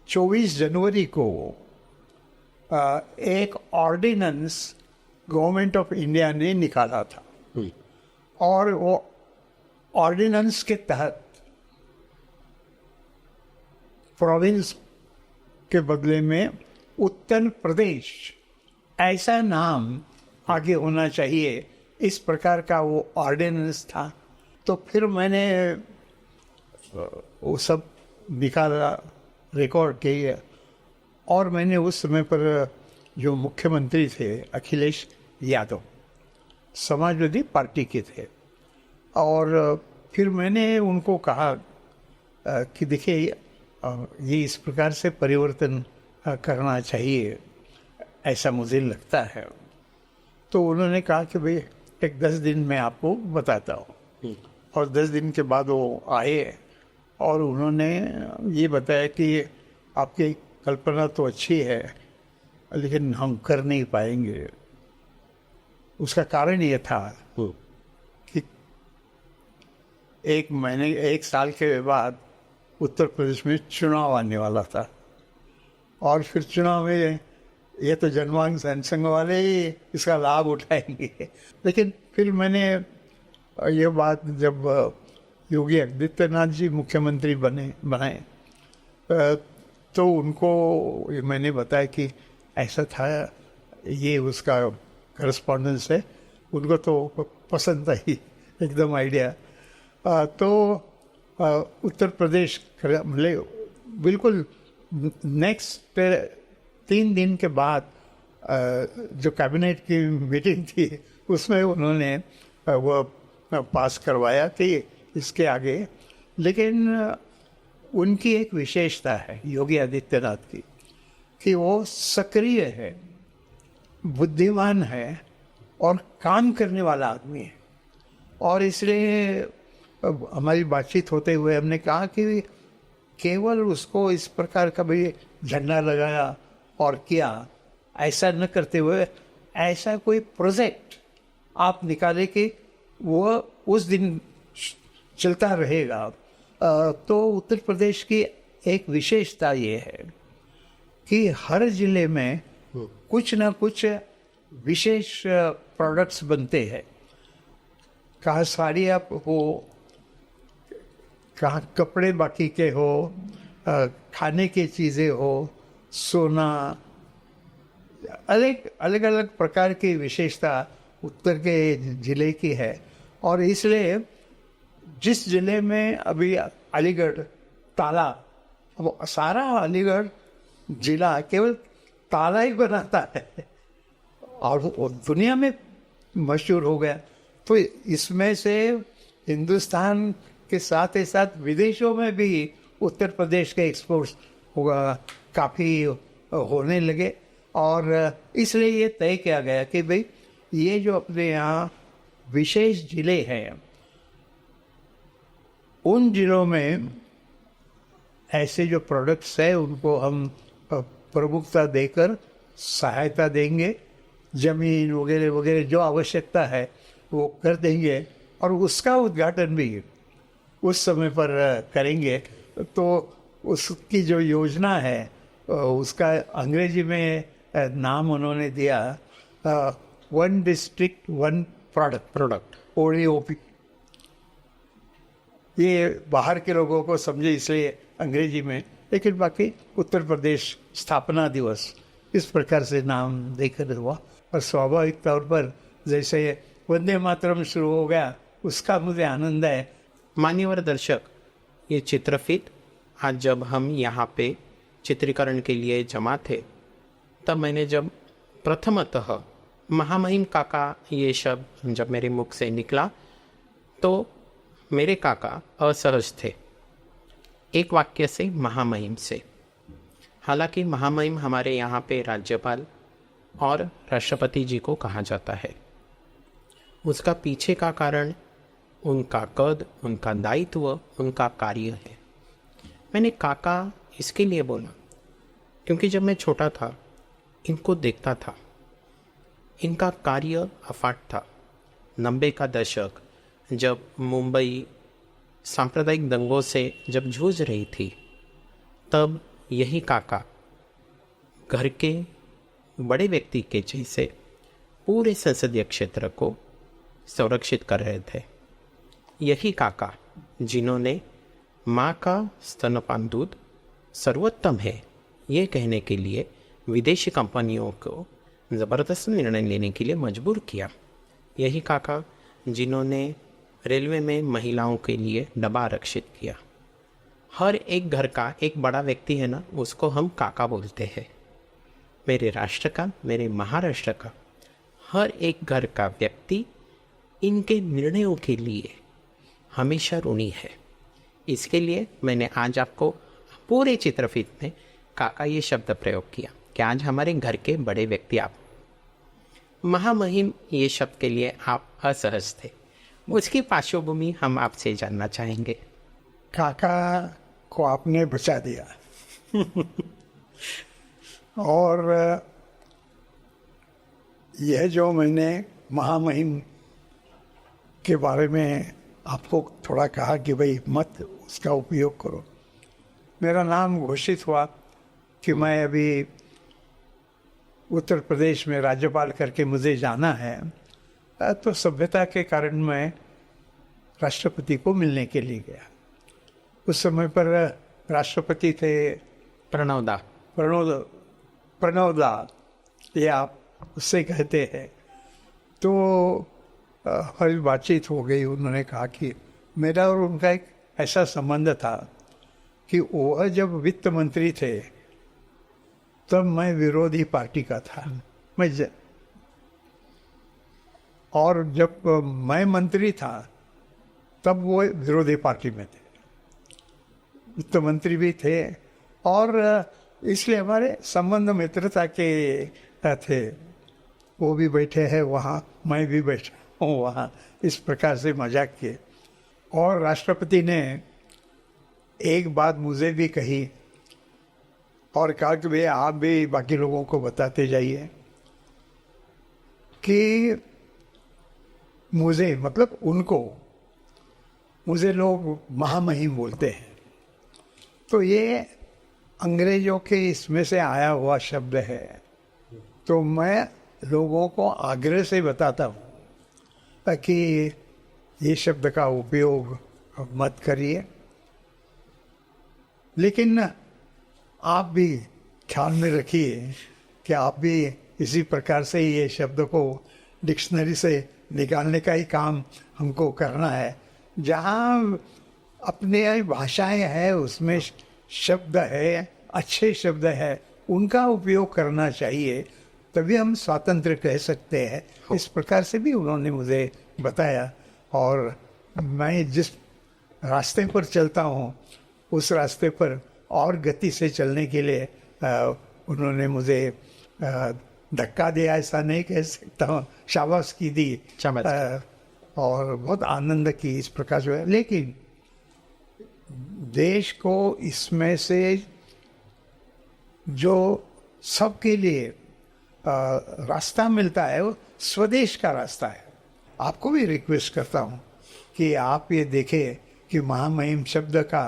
S1: 24 जनवरी को एक ऑर्डिनेंस गवर्नमेंट ऑफ इंडिया ने निकाला था, और वो ऑर्डिनेंस के तहत प्रोविंस के बदले में उत्तर प्रदेश ऐसा नाम आगे होना चाहिए, इस प्रकार का वो ऑर्डिनेंस था। तो फिर मैंने वो सब निकाला, रिकॉर्ड किया, और मैंने उस समय पर जो मुख्यमंत्री थे अखिलेश यादव, समाजवादी पार्टी के थे, और फिर मैंने उनको कहा कि देखिए ये इस प्रकार से परिवर्तन करना चाहिए, ऐसा मुझे लगता है। तो उन्होंने कहा कि भाई एक 10 दिन में आपको बताता हूँ। और 10 दिन के बाद वो आए और उन्होंने ये बताया कि आपकी कल्पना तो अच्छी है, लेकिन हम कर नहीं पाएंगे। उसका कारण ये था कि 1 साल के बाद उत्तर प्रदेश में चुनाव आने वाला था, और फिर चुनाव में ये तो जनमानग जनसंघ वाले ही इसका लाभ उठाएंगे। लेकिन फिर मैंने ये बात जब योगी आदित्यनाथ जी मुख्यमंत्री बनाए तो उनको मैंने बताया कि ऐसा था, ये उसका करस्पॉन्डेंस है। उनको तो पसंद आई एकदम आइडिया। तो उत्तर प्रदेश मतलब बिल्कुल नेक्स्ट 3 दिन के बाद जो कैबिनेट की मीटिंग थी उसमें उन्होंने वो पास करवाया कि इसके आगे। लेकिन उनकी एक विशेषता है योगी आदित्यनाथ की कि वो सक्रिय है, बुद्धिमान है और काम करने वाला आदमी है। और इसलिए हमारी बातचीत होते हुए हमने कहा कि केवल उसको इस प्रकार का भी झंडा लगाया और किया, ऐसा न करते हुए ऐसा कोई प्रोजेक्ट आप निकाले कि वो उस दिन चलता रहेगा। तो उत्तर प्रदेश की एक विशेषता ये है कि हर जिले में कुछ ना कुछ विशेष प्रोडक्ट्स बनते हैं। कहाँ साड़ियाँ हो, कहाँ कपड़े बाकी के हो, खाने की चीज़ें हो, सोना, अलग अलग प्रकार की विशेषता उत्तर के ज़िले की है। और इसलिए जिस ज़िले में अभी अलीगढ़ ताला, वो सारा अलीगढ़ ज़िला केवल ताला ही बनाता है और वो दुनिया में मशहूर हो गया। तो इसमें से हिंदुस्तान के साथ ही साथ विदेशों में भी उत्तर प्रदेश के एक्सपोर्ट्स काफ़ी होने लगे। और इसलिए ये तय किया गया कि भाई ये जो अपने यहाँ विशेष ज़िले हैं, उन ज़िलों में ऐसे जो प्रोडक्ट्स हैं उनको हम प्रमुखता देकर सहायता देंगे, ज़मीन वगैरह वगैरह जो आवश्यकता है वो कर देंगे और उसका उद्घाटन भी उस समय पर करेंगे। तो उसकी जो योजना है उसका अंग्रेजी में नाम उन्होंने दिया 1 डिस्ट्रिक्ट 1 प्रोडक्ट ODOP। ये बाहर के लोगों को समझे इसलिए अंग्रेजी में, लेकिन बाकी उत्तर प्रदेश स्थापना दिवस इस प्रकार से नाम देकर हुआ। और स्वाभाविक तौर पर जैसे वंदे मातरम शुरू हो गया उसका मुझे आनंद है।
S2: मान्यवर दर्शक, ये चित्रफित आज जब हम यहाँ पे चित्रीकरण के लिए जमा थे तब मैंने जब प्रथमतः महामहिम काका ये शब्द जब मेरे मुख से निकला तो मेरे काका असहज थे एक वाक्य से, महामहिम से। हालांकि महामहिम हमारे यहाँ पे राज्यपाल और राष्ट्रपति जी को कहा जाता है। उसका पीछे का कारण उनका कद, उनका दायित्व, उनका कार्य है। मैंने काका इसके लिए बोला क्योंकि जब मैं छोटा था इनको देखता था, इनका कार्य अफाट था। 90 का दशक जब मुंबई सांप्रदायिक दंगों से जब जूझ रही थी तब यही काका घर के बड़े व्यक्ति के जैसे पूरे संसदीय क्षेत्र को संरक्षित कर रहे थे। यही काका जिन्होंने माँ का स्तनपान दूध सर्वोत्तम है ये कहने के लिए विदेशी कंपनियों को ज़बरदस्त निर्णय लेने के लिए मजबूर किया। यही काका जिन्होंने रेलवे में महिलाओं के लिए डब्बा आरक्षित किया। हर एक घर का एक बड़ा व्यक्ति है ना, उसको हम काका बोलते हैं। मेरे राष्ट्र का, मेरे महाराष्ट्र का हर एक घर का व्यक्ति इनके निर्णयों के लिए हमेशा ऋणी है। इसके लिए मैंने आज आपको पूरे चित्रफित में काका ये शब्द प्रयोग किया कि आज हमारे घर के बड़े व्यक्ति आप। महामहिम ये शब्द के लिए आप असहज थे, उसकी पार्श्वभूमि हम आपसे जानना चाहेंगे।
S1: काका को आपने बचा दिया और यह जो मैंने महामहिम के बारे में आपको थोड़ा कहा कि भाई मत उसका उपयोग करो, मेरा नाम घोषित हुआ कि मैं अभी उत्तर प्रदेश में राज्यपाल करके मुझे जाना है, तो सभ्यता के कारण मैं राष्ट्रपति को मिलने के लिए गया। उस समय पर राष्ट्रपति थे प्रणवदा ये आप उससे कहते हैं। तो हमारी बातचीत हो गई। उन्होंने कहा कि मेरा और उनका एक ऐसा संबंध था कि वह जब वित्त मंत्री थे तब मैं विरोधी पार्टी का था। और जब मैं मंत्री था तब वो विरोधी पार्टी में थे, वित्त मंत्री भी थे, और इसलिए हमारे संबंध मित्रता के थे। वो भी बैठे हैं वहाँ, मैं भी बैठा हूँ वहाँ, इस प्रकार से मजाक किए। और राष्ट्रपति ने एक बात मुझे भी कही और कहा कि भैया आप भी बाकी लोगों को बताते जाइए कि मुझे, मतलब उनको, मुझे लोग महामहिम बोलते हैं। तो ये अंग्रेजों के इसमें से आया हुआ शब्द है, तो मैं लोगों को आग्रह से बताता हूँ ताकि ये शब्द का उपयोग मत करिए, लेकिन आप भी ख्याल में रखिए कि आप भी इसी प्रकार से ये शब्द को डिक्शनरी से निकालने का ही काम हमको करना है। जहाँ अपने भाषाएं हैं उसमें शब्द है, अच्छे शब्द है, उनका उपयोग करना चाहिए, तभी हम स्वतंत्र कह सकते हैं। इस प्रकार से भी उन्होंने मुझे बताया, और मैं जिस रास्ते पर चलता हूँ उस रास्ते पर और गति से चलने के लिए उन्होंने मुझे धक्का दिया, ऐसा नहीं कह सकता हूँ, शाबाशी दी, और बहुत आनंद की इस प्रकार जो है। लेकिन देश को इसमें से जो सबके लिए रास्ता मिलता है वो स्वदेश का रास्ता है। आपको भी रिक्वेस्ट करता हूँ कि आप ये देखें कि महामहिम शब्द का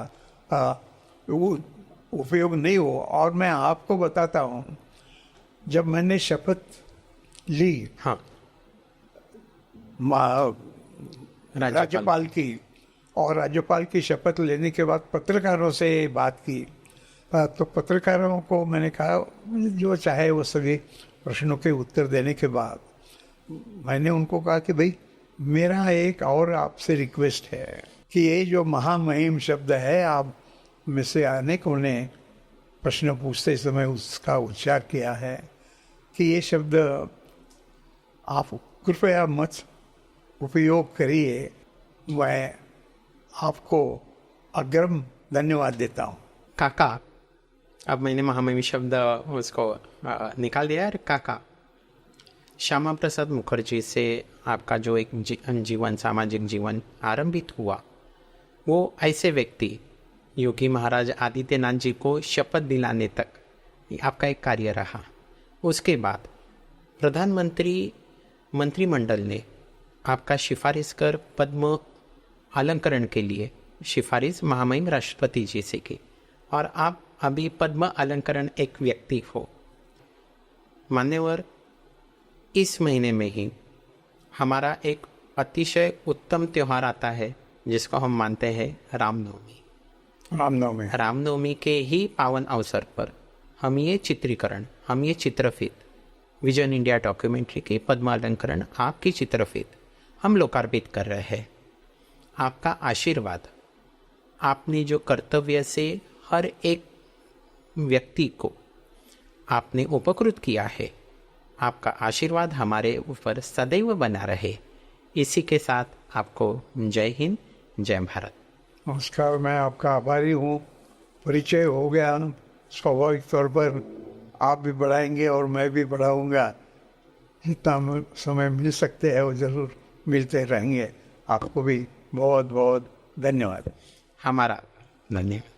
S1: उपयोग नहीं हो। और मैं आपको बताता हूँ, जब मैंने शपथ ली,
S2: हाँ,
S1: राज्यपाल की, और राज्यपाल की शपथ लेने के बाद पत्रकारों से बात की, तो पत्रकारों को मैंने कहा जो चाहे वो सभी प्रश्नों के उत्तर देने के बाद मैंने उनको कहा कि भाई मेरा एक और आपसे रिक्वेस्ट है कि ये जो महामहिम शब्द है, आप में से अनेकों ने प्रश्न पूछते समय उसका उच्चार किया है कि ये शब्द आप कृपया मत उपयोग करिए। मैं आपको अग्रिम धन्यवाद देता हूँ।
S2: काका, अब मैंने महामहिम शब्द उसको निकाल दिया है। काका, श्यामा प्रसाद मुखर्जी से आपका जो एक जीवन, सामाजिक जीवन आरंभित हुआ, वो ऐसे व्यक्ति योगी महाराज आदित्यनाथ जी को शपथ दिलाने तक आपका एक कार्य रहा। उसके बाद प्रधानमंत्री मंत्रिमंडल ने आपका सिफारिश कर पद्म अलंकरण के लिए सिफारिश महामहिम राष्ट्रपति जी से की, और आप अभी पद्म अलंकरण एक व्यक्ति हो। मान्यवर, इस महीने में ही हमारा एक अतिशय उत्तम त्यौहार आता है जिसको हम मानते हैं रामनवमी। रामनवमी के ही पावन अवसर पर हम ये चित्रीकरण, हम ये चित्रफित, विजन इंडिया डॉक्यूमेंट्री के पद्म अलंकरण आपकी चित्रफित हम लोकार्पित कर रहे हैं। आपका आशीर्वाद, आपने जो कर्तव्य से हर एक व्यक्ति को आपने उपकृत किया है, आपका आशीर्वाद हमारे ऊपर सदैव बना रहे। इसी के साथ आपको जय हिंद, जय भारत।
S1: नमस्कार, मैं आपका आभारी हूँ। परिचय हो गया स्वाभाविक तौर पर, आप भी बढ़ाएंगे और मैं भी बढ़ाऊँगा। जितना समय मिल सकते हैं वो ज़रूर मिलते रहेंगे। आपको भी बहुत बहुत धन्यवाद।
S2: हमारा धन्यवाद।